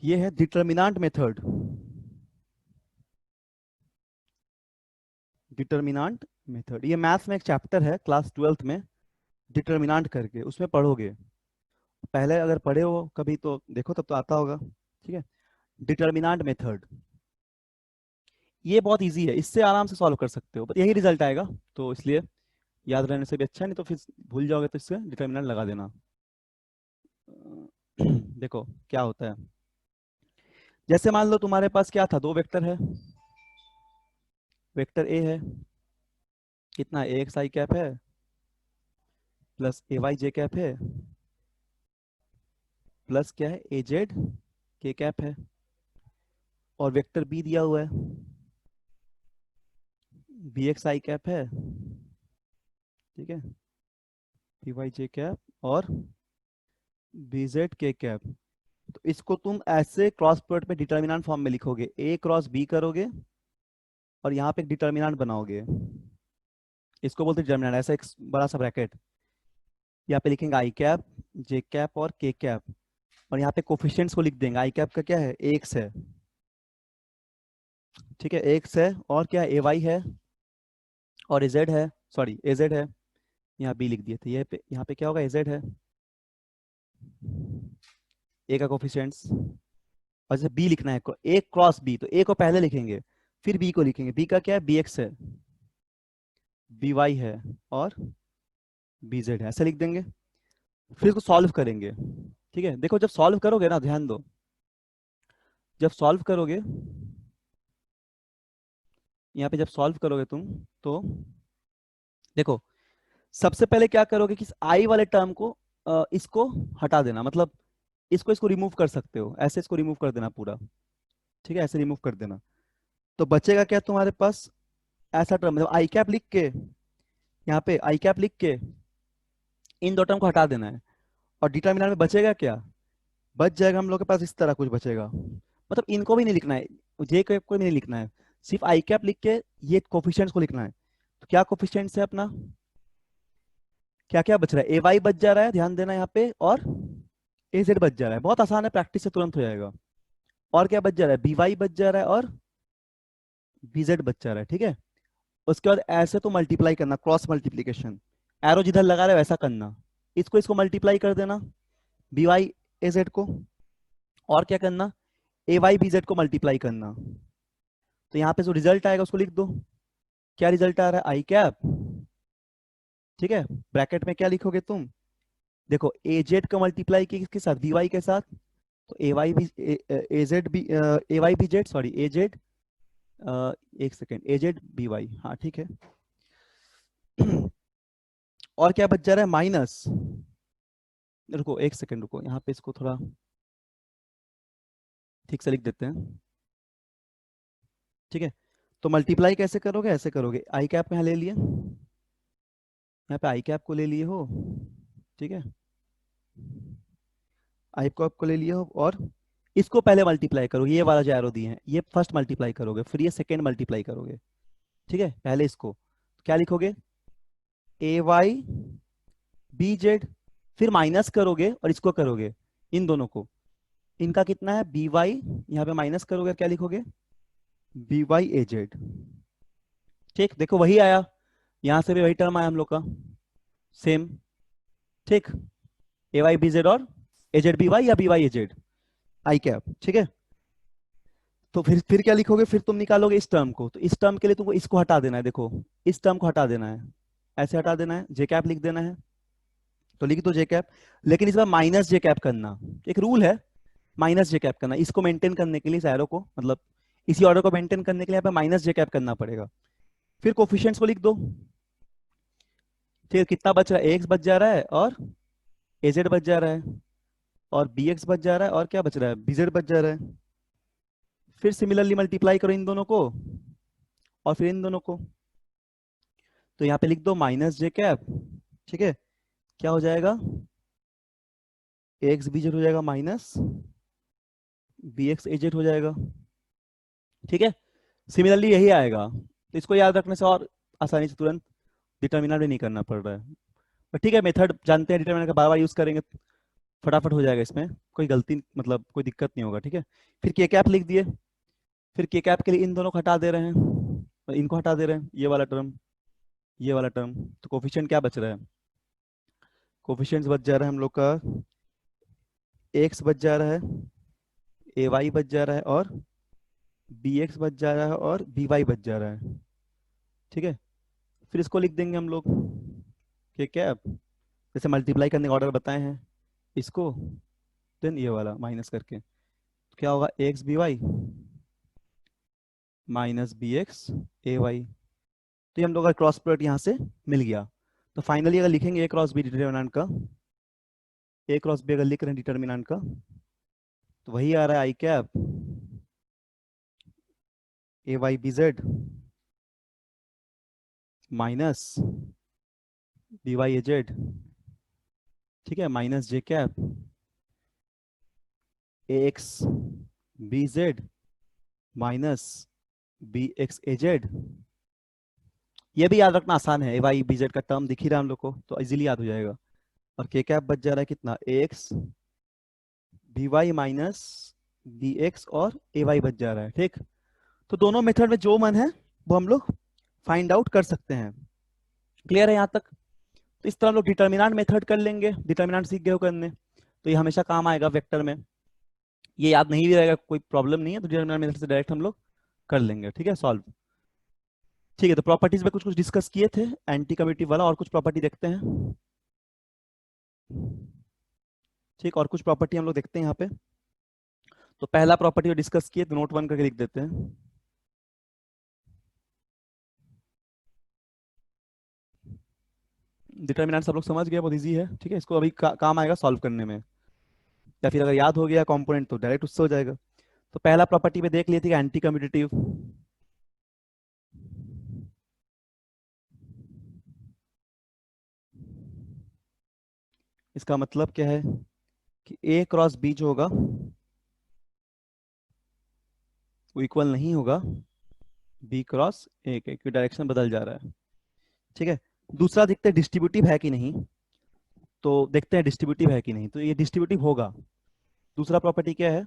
S1: ये है डिटर्मिनेंट मेथड। डिटर्मिनेंट मेथड, ये मैथ्स में एक चैप्टर है क्लास 12th में, डिटर्मिनेंट करके, उसमें पढ़ोगे। पहले अगर पढ़े हो कभी तो देखो, तब तो आता होगा, ठीक है। डिटर्मिनेंट मेथड ये बहुत इजी है, इससे आराम से सॉल्व कर सकते हो, बस यही रिजल्ट आएगा, तो इसलिए याद रहने से भी अच्छा, नहीं तो फिर भूल जाओगे, तो इससे डिटर्मिनेंट लगा देना। देखो क्या होता है, जैसे मान लो तुम्हारे पास क्या था, दो वेक्टर है, वेक्टर ए है, कितना ए एक्स आई कैप है plus A Y J cap है, प्लस क्या है ए जेड के कैप है, और वेक्टर बी दिया हुआ है, बी एक्स आई कैप है, ठीक है, बी वाई जे कैप और बी जेड के कैप। तो इसको तुम ऐसे क्रॉस प्रोडक्ट में डिटर्मिनेंट फॉर्म में लिखोगे, ए क्रॉस बी करोगे और यहाँ पे एक डिटर्मिनेंट बनाओगे, इसको बोलते हैं डिटर्मिनेंट, ऐसा एक बड़ा सा ब्रैकेट, यहाँ पे लिखेंगे आई कैप जे कैप और के कैप, और यहाँ पे कोफिशिएंट्स को लिख देंगे। आई कैप का क्या है, एक्स है, ठीक है, एक्स है, और क्या ए वाई है और एजेड है, सॉरी एजेड है, यहाँ बी लिख दिए थे, ये पे यहाँ पे क्या होगा, एजेड है, ए का कोफिशिएंट्स, और जैसे बी लिखना है ए क्रॉस बी, तो ए को पहले लिखेंगे फिर बी को लिखेंगे, बी का क्या है, बी एक्स है, बी वाई है और बी जेड है, ऐसे लिख देंगे। फिर इसको सॉल्व करेंगे, ठीक है। देखो जब सॉल्व करोगे ना, ध्यान दो, जब सॉल्व करोगे, यहाँ पे जब सॉल्व करोगे तुम, तो देखो सबसे पहले क्या करोगे कि इस आई वाले टर्म को इसको हटा देना, मतलब इसको इसको रिमूव कर सकते हो, ऐसे इसको रिमूव कर देना पूरा, ठीक है, ऐसे रिमूव कर देना। तो बचेगा क्या तुम्हारे पास, ऐसा टर्म, मतलब आई कैप लिख के, यहाँ पे आई कैप लिख के इन दो टर्म को हटा देना है, और डिटर्मिनेंट में बचेगा क्या, बच जाएगा हम लोग के पास इस तरह कुछ बचेगा, मतलब इनको भी नहीं लिखना है, जे कैप को भी नहीं लिखना है, सिर्फ आई कैप लिख के ये कोफिशिएंट्स को लिखना है। तो क्या कोफिशिएंट्स है अपना, क्या क्या बच रहा है, ए वाई बच जा रहा है, ध्यान देना यहाँ पे, और ए जेड बच जा रहा है, बहुत आसान है, प्रैक्टिस से तुरंत हो जाएगा। और क्या बच जा रहा है, बी वाई बच जा रहा है और बी जेड बच जा रहा है, ठीक है। उसके बाद ऐसे तो मल्टीप्लाई करना, क्रॉस मल्टीप्लीकेशन, एरो जिधर लगा रहे हो वैसा करना, इसको इसको मल्टीप्लाई कर देना बी वाई ए जेड को, और क्या करना, ए वाई बी जेड को मल्टीप्लाई करना। तो यहाँ पे जो रिजल्ट आएगा उसको लिख दो। क्या रिजल्ट आ रहा है, आई कैप, ठीक है। ब्रैकेट में क्या लिखोगे तुम, देखो ए जेड को मल्टीप्लाई किसके साथ, बी वाई के साथ, तो ए वाई बी ए जेड बी ए वाई बी जेड, सॉरी ए जेड, एक सेकेंड, ए जेड बी वाई, हाँ ठीक है। और क्या बच जा रहा है, माइनस, रुको एक सेकेंड रुको, यहाँ पे इसको थोड़ा ठीक से लिख देते हैं, ठीक है। तो मल्टीप्लाई कैसे करोगे, ऐसे करोगे, आई कैप यहाँ ले लिए, यहाँ पे आई कैप को ले लिए हो, ठीक है, आई कैप को ले लिए हो, और इसको पहले मल्टीप्लाई करो, ये वाला जो एरो दिए हैं ये फर्स्ट मल्टीप्लाई करोगे, फिर ये सेकेंड मल्टीप्लाई करोगे, ठीक है। पहले इसको क्या लिखोगे, ए वाई बी जेड, फिर माइनस करोगे और इसको करोगे, इन दोनों को, इनका कितना है बी वाई, यहाँ पे माइनस करोगे, क्या लिखोगे, बी वाई ए जेड, ठीक। देखो वही आया, यहां से भी वही टर्म आया हम लोग का, सेम, ठीक, ए वाई बी जेड और ए जेड बी वाई या B Y A Z, I cap, ठीक है। तो फिर क्या लिखोगे, फिर तुम निकालोगे इस टर्म को, तो इस टर्म के लिए तुमको इसको हटा देना है, देखो इस टर्म को हटा देना है, ऐसे हटा देना है, जे कैप लिख देना है, तो लिख दो जे कैप, लेकिन इस बार माइनस जे कैप करना, एक रूल है, माइनस जे कैप करना, इसको मेंटेन करने के लिए, इस एरो को, मतलब इसी ऑर्डर को मेंटेन करने के लिए यहाँ पे माइनस जे कैप करना पड़ेगा। फिर कोफिशिएंट्स को लिख दो, फिर कितना बच रहा है, एक्स बच जा रहा है और ए जेड बच जा रहा है, और बी एक्स बच जा रहा है, और क्या बच रहा है, बी जेड बच जा रहा है। फिर सिमिलरली मल्टीप्लाई करो इन दोनों को और फिर इन दोनों को, तो यहाँ पे लिख दो माइनस जे कैप, ठीक है। क्या हो जाएगा, एक्स बी जेड हो जाएगा minus B X A Z हो जाएगा, ठीक है। सिमिलरली यही आएगा, तो इसको याद रखने से और आसानी से तुरंत डिटर्मिनेंट भी नहीं करना पड़ रहा है, पर ठीक है, मेथड जानते हैं, डिटर्मिनेंट का बार बार यूज करेंगे, फटाफट हो जाएगा, इसमें कोई गलती मतलब कोई दिक्कत नहीं होगा, ठीक है। फिर के कैप लिख दिए, फिर के कैप के लिए इन दोनों को हटा दे रहे हैं, इनको हटा दे रहे हैं, ये वाला टर्म, ये वाला टर्म, तो कोफिशिएंट क्या बच रहा है, कोफिशिएंट्स बच जा रहा है हम लोग का, एक्स बच जा रहा है, ए वाई बच जा रहा है, और बी एक्स बच जा रहा है, और बी वाई बच जा रहा है, ठीक है। फिर इसको लिख देंगे हम लोग के कैप, जैसे मल्टीप्लाई करने का ऑर्डर बताए हैं, इसको देन ये वाला माइनस करके, तो क्या होगा, X B Y minus B X A Y, तो ये हम लोग का क्रॉस प्रोडक्ट यहाँ से मिल गया। तो फाइनली अगर लिखेंगे ए क्रॉस बी डिटर्मिनेंट का, ए क्रॉस बी अगर लिख रहे हैं डिटर्मिनेंट का, तो वही आ रहा है I cap A Y B Z minus B Y A Z, ठीक है, minus J cap A X B Z minus B X A Z. ये भी याद रखना आसान है, ए वाई बी जेड का टर्म दिख ही रहा है हम लोग को, तो इजीली याद हो जाएगा। और के कैप बच जा रहा है कितना, A X B Y minus B X और ए वाई बच जा रहा है, ठीक। तो दोनों मेथड में जो मन है वो हम लोग फाइंड आउट कर सकते हैं। क्लियर है यहाँ तक? तो इस तरह हम लोग डिटर्मिनेंट मेथड कर लेंगे, डिटर्मिनेंट सीख गए हो करने, तो ये हमेशा काम आएगा वेक्टर में, ये याद नहीं भी रहेगा कोई प्रॉब्लम नहीं है, तो डिटर्मिनेंट मेथड से डायरेक्ट हम लोग कर लेंगे, ठीक है, सॉल्व। ठीक है, तो प्रॉपर्टीज में कुछ कुछ डिस्कस किए थे, एंटी कम्यूटेटिव वाला, और कुछ प्रॉपर्टी देखते हैं, ठीक, और कुछ प्रॉपर्टी हम लोग देखते हैं यहाँ पे। तो पहला प्रॉपर्टी डिस्कस किए, तो नोट 1 करके लिख देते हैं। डिटर्मिनेंट सब लोग समझ गए, बहुत इजी है, ठीक है, इसको अभी काम आएगा सॉल्व करने में, या फिर अगर याद हो गया कंपोनेंट तो डायरेक्ट उससे हो जाएगा। तो पहला प्रॉपर्टी में देख लिए थे एंटी कम्यूटेटिव, इसका मतलब क्या है कि ए क्रॉस बी जो होगा वो इक्वल नहीं होगा बी क्रॉस ए के, क्योंकि डायरेक्शन बदल जा रहा है, ठीक है। दूसरा देखते हैं डिस्ट्रीब्यूटिव है कि नहीं, तो देखते हैं डिस्ट्रीब्यूटिव है कि नहीं, तो ये डिस्ट्रीब्यूटिव होगा। दूसरा प्रॉपर्टी क्या है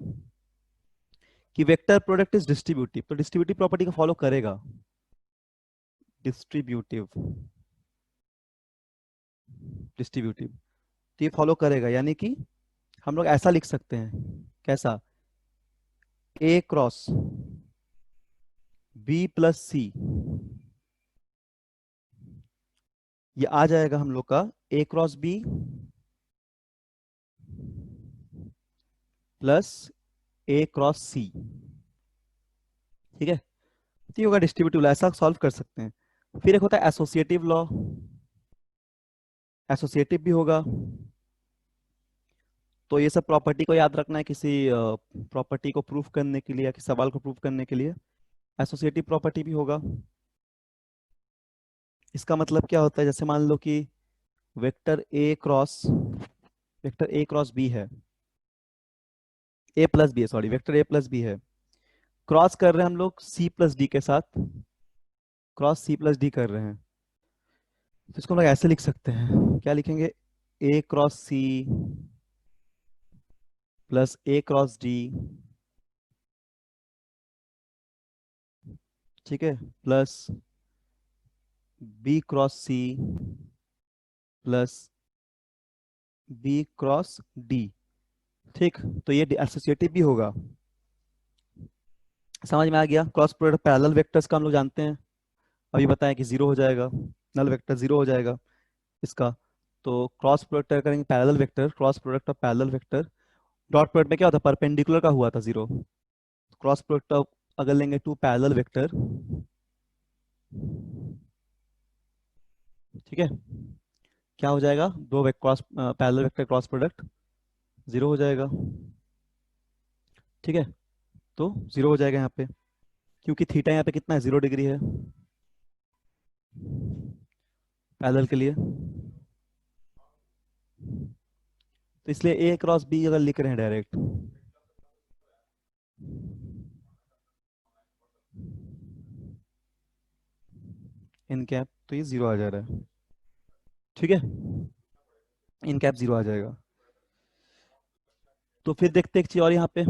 S1: कि वेक्टर प्रोडक्ट इज डिस्ट्रीब्यूटिव, तो डिस्ट्रीब्यूटिव प्रॉपर्टी को फॉलो करेगा। डिस्ट्रीब्यूटिव, डिस्ट्रीब्यूटिव, तो ये फॉलो करेगा, यानी कि हम लोग ऐसा लिख सकते हैं, कैसा, ए क्रॉस बी प्लस सी, ये आ जाएगा हम लोग का ए cross B plus A cross सी, ठीक है। तो ये होगा डिस्ट्रीब्यूटिव लॉ, ऐसा सॉल्व कर सकते हैं। फिर एक होता है एसोसिएटिव लॉ, एसोसिएटिव भी होगा। तो ये सब प्रॉपर्टी को याद रखना है किसी प्रॉपर्टी को प्रूफ करने के लिए या किसी सवाल को प्रूफ करने के लिए, एसोसिएटिव प्रॉपर्टी भी होगा। इसका मतलब क्या होता है, जैसे मान लो कि वेक्टर ए क्रॉस बी है, ए प्लस बी है, sorry, vector A plus B है, क्रॉस कर रहे हैं हम लोग सी प्लस डी के साथ, क्रॉस सी प्लस डी कर रहे हैं, तो इसको हम लोग ऐसे लिख सकते हैं, क्या लिखेंगे, A cross C plus A cross D, ठीक है, plus B cross C plus B cross D, ठीक। तो ये एसोसिएटिव भी होगा, समझ में आ गया। क्रॉस प्रोडक्ट पैरेलल वेक्टर्स का हम लोग जानते हैं, अभी बताएं कि जीरो हो जाएगा, नल वेक्टर जीरो हो जाएगा इसका। तो क्रॉस प्रोडक्ट करेंगे parallel vector, cross product of parallel vector, dot product में क्या होता है, परपेंडिकुलर का हुआ था जीरो, क्रॉस प्रोडक्ट ऑफ अगर लेंगे टू पैरेलल वेक्टर, ठीक है, क्या हो जाएगा, दो cross parallel vector cross product zero हो जाएगा, ठीक है। तो जीरो हो जाएगा यहाँ पे, क्योंकि थीटा यहाँ पे कितना है, 0 डिग्री है पैरेलल के लिए, तो इसलिए ए क्रॉस बी अगर लिख रहे हैं डायरेक्ट, इन कैप, तो ये जीरो आ जा रहा है, ठीक है, इन कैप जीरो आ जाएगा। तो फिर देखते हैं एक चीज और यहाँ पे,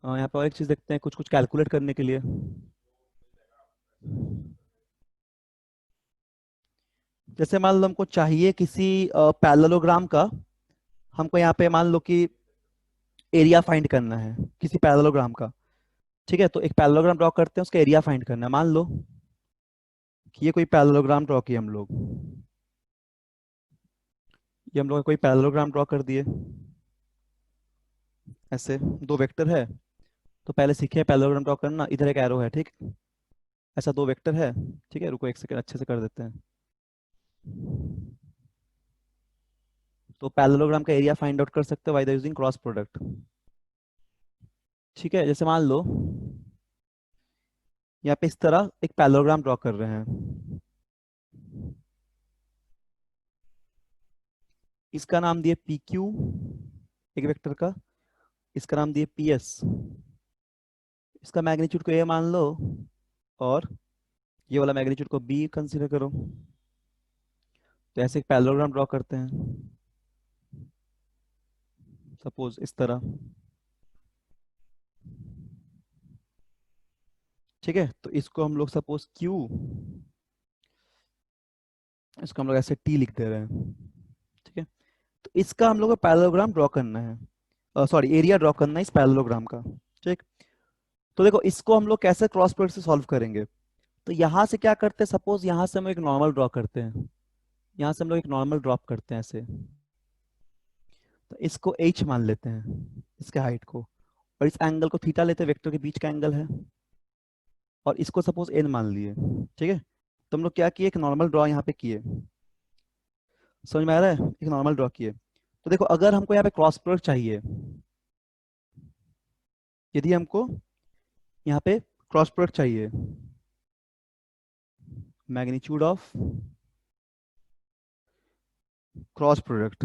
S1: यहाँ पे और एक चीज देखते हैं, कुछ कुछ कैलकुलेट करने के लिए। जैसे मान लो हमको चाहिए किसी पैरेललोग्राम का, हमको यहाँ पे मान लो कि एरिया फाइंड करना है किसी पैरेललोग्राम का, ठीक है। तो एक पैरेललोग्राम ड्रॉ करते हैं, उसका एरिया फाइंड करना है। मान लो कि ये कोई पैरेललोग्राम ड्रॉ किया हम लोग, ये हम लोग कोई पैरेललोग्राम ड्रॉ कर दिए, ऐसे दो वेक्टर है, तो पहले सीखे पैरेललोग्राम ड्रॉ करना, इधर एक एरो है, ठीक, ऐसा दो वेक्टर है, ठीक है। रुको एक सेकंड, अच्छे से कर देते हैं। तो पैरेललोग्राम का एरिया फाइंड आउट कर सकते हो by the using cross product, ठीक है। जैसे मान लो यहाँ पे इस तरह एक पैरेललोग्राम ड्रॉ कर रहे हैं, इसका नाम दिए पी क्यू एक वेक्टर का, इसका नाम दिए पी एस, इसका मैग्नीट्यूड को ए मान लो और ये वाला मैग्नीट्यूड को बी कंसीडर करो। तो ऐसे एक पैरेललोग्राम ड्रॉ करते हैं, सपोज इस तरह, ठीक है। तो इसको हम लोग सपोज क्यू, इसको हम लोग ऐसे टी लिख दे रहे हैं, ठीक है। तो इसका हम लोग को पैरेललोग्राम ड्रॉ करना है, सॉरी एरिया ड्रॉ करना है इस पैरेललोग्राम का, ठीक। तो देखो इसको हम लोग कैसे क्रॉस प्रोडक्ट से सॉल्व करेंगे। तो यहाँ से क्या करते हैं, सपोज यहाँ से हम एक नॉर्मल ड्रॉ करते हैं, यहाँ से हम लोग एक नॉर्मल ड्रॉप करते हैं ऐसे, तो इसको h मान लेते हैं, इसके हाइट को, और इस एंगल को थीटा लेते हैं, वेक्टर के बीच का एंगल है, और इसको सपोज n मान लिए, ठीक है। तो हम लोग क्या किए, एक नॉर्मल ड्रॉ यहाँ पे किए, समझ में आ रहा है, एक नॉर्मल ड्रॉ किए। तो देखो अगर हमको यहाँ पे क्रॉस प्रोडक्ट चाहिए, यदि हमको यहाँ पे क्रॉस प्रोडक्ट चाहिए, मैग्नीट्यूड ऑफ क्रॉस प्रोडक्ट,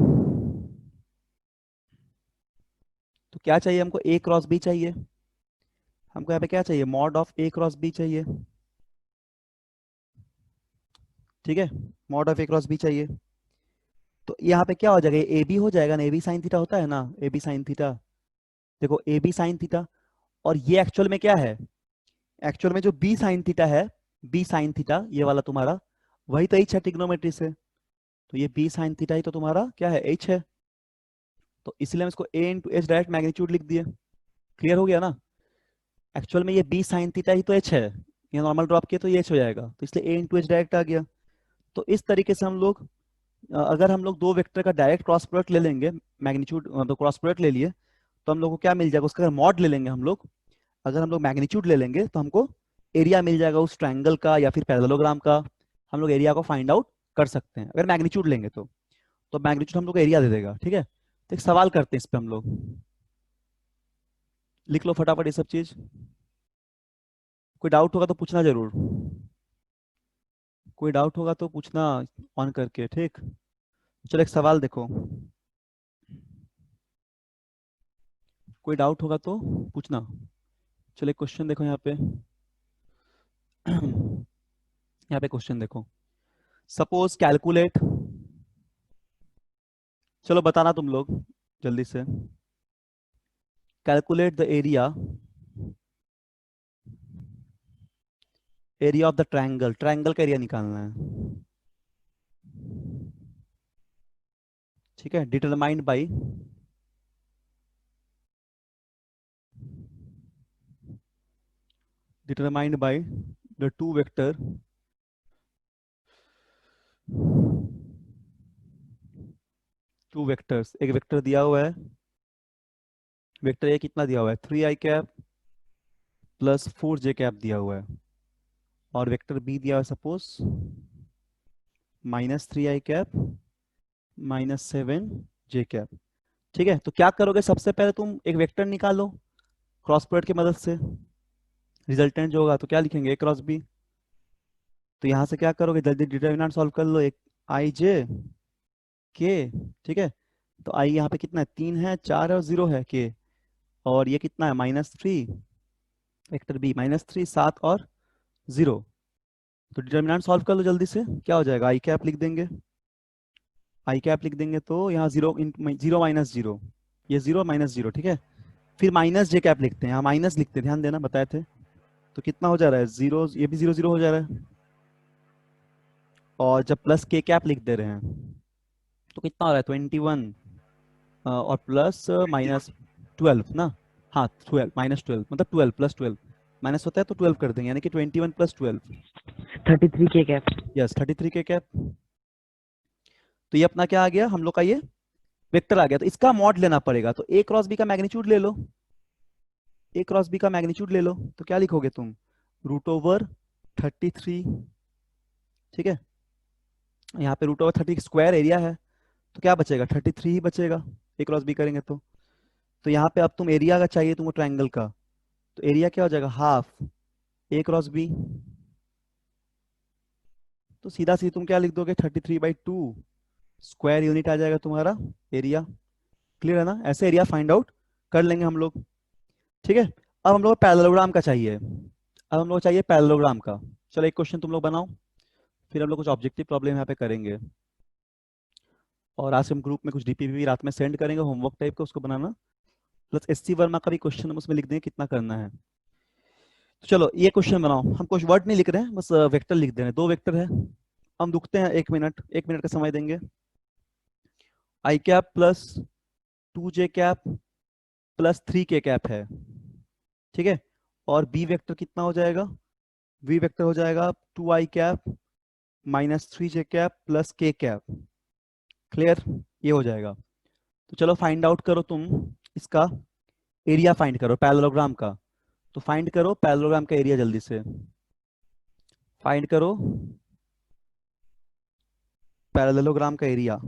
S1: तो क्या चाहिए हमको, ए क्रॉस बी चाहिए, हमको यहाँ पे क्या चाहिए, mod of A cross B चाहिए, ठीक है, mod of A cross B चाहिए। तो यहाँ पे क्या हो जाएगा, ए बी हो जाएगा ना, ए बी साइन थीटा होता है ना, ए बी साइन थीटा, देखो ए बी साइन थीटा, और ये एक्चुअल में क्या है, एक्चुअल में जो बी साइन थीटा है, बी साइन थीटा ये वाला तुम्हारा, वही तो एच है ट्रिग्नोमेट्री से, तो ये बी साइन थीटा ही तो तुम्हारा क्या है, एच है। तो इसलिए हम इसको ए इंटू एच डायरेक्ट मैग्नीट्यूड लिख दिए। क्लियर हो गया ना? एक्चुअल में ये बी साइन थीटा ही तो एच है, ये नॉर्मल ड्रॉप किया तो ये एच हो जाएगा, तो इसलिए ए इंटू एच डायरेक्ट आ गया। तो इस तरीके से हम लोग अगर हम लोग दो वेक्टर का डायरेक्ट क्रॉस प्रोडक्ट ले लेंगे, मैग्नीट्यूड मतलब क्रॉस प्रोडक्ट ले लिए, तो हम लोग को क्या मिल जाएगा, उसका अगर मॉड ले लेंगे हम लोग, अगर हम लोग मैग्नीट्यूड ले लेंगे तो हमको एरिया मिल जाएगा उस ट्रायंगल का या फिर पैरेललोग्राम का। हम लोग एरिया को फाइंड आउट कर सकते हैं अगर मैग्नीट्यूड लेंगे तो मैग्नीट्यूड हम लोग को एरिया दे देगा। ठीक है, तो एक सवाल करते हैं इस पे हम लोग, लिख लो फटाफट ये सब चीज। कोई डाउट होगा तो पूछना जरूर, कोई डाउट होगा तो पूछना ऑन करके। ठीक, चलो एक सवाल देखो, कोई डाउट होगा तो पूछना। चलो एक क्वेश्चन देखो यहाँ पे यहाँ पे क्वेश्चन देखो, सपोज कैलकुलेट, चलो बताना तुम लोग जल्दी से, calculate the area of the triangle, triangle का एरिया निकालना है। ठीक है, determined by the two vector two vectors. एक वेक्टर दिया हुआ है, वेक्टर ए कितना दिया हुआ है, 3i cap plus 4j cap दिया हुआ है, और वेक्टर बी दिया हुआ है suppose -3i cap -7j cap. ठीक है, तो क्या करोगे, सबसे पहले तुम एक वेक्टर निकालो क्रॉस प्रोडक्ट की मदद से, रिजल्टेंट जो होगा तो क्या लिखेंगे, ए क्रॉस बी। तो यहाँ से क्या करोगे, जल्दी डिटर्मिनेंट सॉल्व कर लो, एक आई जे के। ठीक है, तो आई यहाँ पे कितना है, 3 है, 4 है और 0 है के, और ये कितना है -3, वेक्टर बी -3, 7 और 0। तो डिटर्मिनेंट सॉल्व कर लो जल्दी से, क्या हो जाएगा, आई कैप लिख देंगे, आई कैप लिख देंगे तो यहाँ 0 0 -0, ये 0 -0। ठीक है, फिर -j कैप लिखते हैं, यहाँ माइनस लिखते हैं, ध्यान देना बताए थे। तो कितना हो जा रहा है, 0, ये भी 0 0 हो जा रहा है, और जब प्लस k कैप लिख दे रहे हैं तो कितना हो रहा है, 21 और प्लस -12 ना, हाँ 12 -12 मतलब 12 + 12 माइनस होता है तो 12 कर देंगे, यानी कि 21 + 12,
S3: 33 के कैप।
S1: Yes 33 k cap. तो ये अपना क्या आ गया, हम लोग का ये वेक्टर आ गया। तो इसका मॉड लेना पड़ेगा, तो ए क्रॉस बी का मैग्नीट्यूड ले लो, ए क्रॉस बी का मैग्नीट्यूड ले लो, तो क्या लिखोगे तुम, √33। ठीक है, यहाँ पे √30 स्क्वायर एरिया है, तो क्या बचेगा, 33 ही बचेगा, ए क्रॉस बी करेंगे तो यहाँ पे अब तुम एरिया का चाहिए तुमको ट्रायंगल का, तो एरिया क्या हो जाएगा, हाफ ए क्रॉस बी। तो सीधा सीधा तुम क्या लिख दोगे, 33/2 स्क्वायर यूनिट आ जाएगा तुम्हारा एरिया। क्लियर है ना, ऐसे एरिया फाइंड आउट कर लेंगे हम लोग। ठीक है, अब हम लोग पैरेललोग्राम का चाहिए, अब हम लोग चाहिए पैरेललोग्राम का। चलो एक क्वेश्चन तुम लोग बनाओ, फिर हम लोग कुछ ऑब्जेक्टिव प्रॉब्लम यहाँ पे करेंगे, और आज हम ग्रुप में कुछ डीपीपी रात में सेंड करेंगे होमवर्क टाइप का, उसको बनाना, प्लस एससी वर्मा का भी क्वेश्चन हम उसमें लिख देंगे कितना करना है। तो चलो ये क्वेश्चन बनाओ, हम कुछ वर्ड नहीं लिख रहे हैं, बस वेक्टर लिख दे रहे हैं, दो वेक्टर है, हम रुकते हैं 1 मिनट का समय देंगे। i cap plus 2j cap plus 3k cap है। ठीक है, और बी वेक्टर कितना हो जाएगा, बी वेक्टर हो जाएगा 2i cap -3j cap plus k cap. Clear, ये हो जाएगा। तो चलो फाइंड आउट करो तुम इसका एरिया, फाइंड करो पैरेललोग्राम का। तो फाइंड करो पैरेललोग्राम का एरिया, जल्दी से फाइंड करो पैरेललोग्राम का एरिया,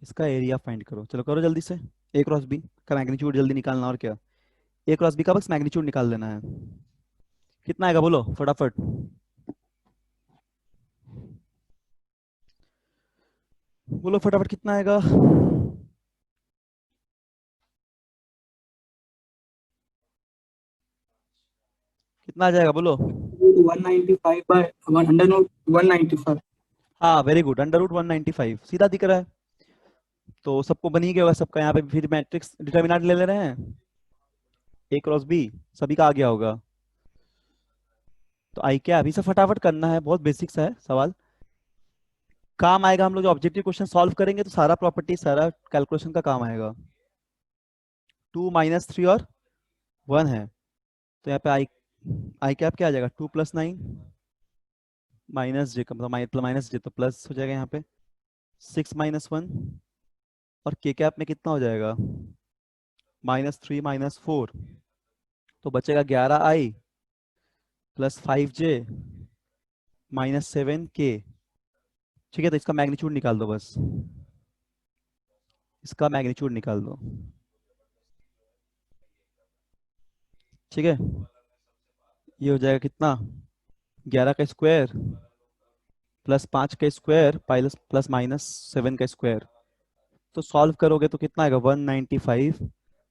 S1: इसका एरिया फाइंड करो, चलो करो जल्दी से। ए क्रॉस बी का मैग्नीट्यूड जल्दी निकालना, और क्या, ए क्रॉस बी का बस मैग्नीट्यूड निकाल लेना है। कितना आएगा बोलो फटाफट, बोलो फटाफट कितना आएगा, कितना आ जाएगा बोलो।
S4: 195/195।
S1: हाँ वेरी गुड, √195 सीधा दिख रहा है, तो सबको बन ही गया होगा सबका। यहाँ पे फिर मैट्रिक्स डिटर्मिनेंट ले ले रहे हैं, ए क्रॉस बी, सभी का आ गया होगा। तो आई क्या, अभी से फटाफट करना है, बहुत बेसिक सा है सवाल, काम आएगा। हम लोग जो ऑब्जेक्टिव क्वेश्चन सॉल्व करेंगे तो सारा प्रॉपर्टी, सारा कैलकुलेशन का काम आएगा। 2 माइनस 3 और 1 है, तो यहाँ पे आई आई कैप क्या आ जाएगा, 2 प्लस 9 माइनस जे का मतलब माइनस जे, तो प्लस हो जाएगा यहाँ पे 6 माइनस 1, और के कैप में कितना हो जाएगा, माइनस 3 माइनस 4, तो बचेगा 11 आई प्लस 5 जे माइनस 7 के। ठीक है, तो इसका मैग्नीट्यूड निकाल दो, बस इसका मैग्नीट्यूड निकाल दो। ठीक है, ये हो जाएगा कितना, 11 का स्क्वायर प्लस 5 का स्क्वायर प्लस प्लस माइनस 7 का स्क्वायर, तो सॉल्व करोगे तो कितना आएगा, 195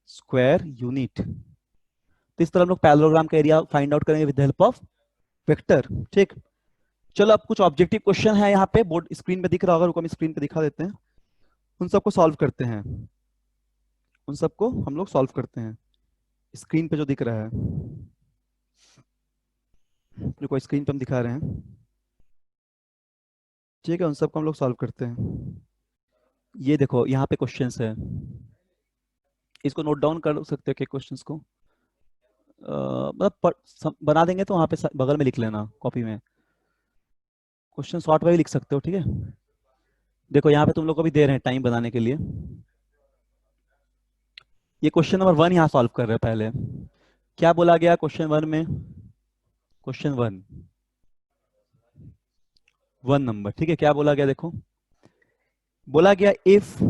S1: स्क्वायर यूनिट। तो इस तरह हम लोग पैरेललोग्राम का एरिया फाइंड आउट करेंगे with the help of vector. ठीक, चलो अब कुछ ऑब्जेक्टिव क्वेश्चन है यहाँ पे, बोर्ड स्क्रीन पे दिख रहा होगा, रुको हम स्क्रीन पे दिखा देते हैं, उन सबको सॉल्व करते हैं, उन सबको हम लोग सॉल्व करते हैं। स्क्रीन पे जो दिख रहा है, रुको स्क्रीन पे हम दिखा रहे हैं, ठीक है, उन सबको हम लोग सॉल्व करते हैं। ये देखो यहाँ पे क्वेश्चंस है, इसको नोट डाउन कर सकते हो कि क्वेश्चंस को मतलब बना देंगे तो वहाँ पे बगल में लिख लेना कॉपी में, क्वेश्चन शॉर्ट में भी लिख सकते हो। ठीक है, देखो यहाँ पे तुम लोग को भी दे रहे हैं टाइम बनाने के लिए। ये क्वेश्चन नंबर 1 यहाँ सॉल्व कर रहे हैं। पहले क्या बोला गया क्वेश्चन 1 में, क्वेश्चन 1 नंबर, ठीक है, क्या बोला गया देखो, बोला गया if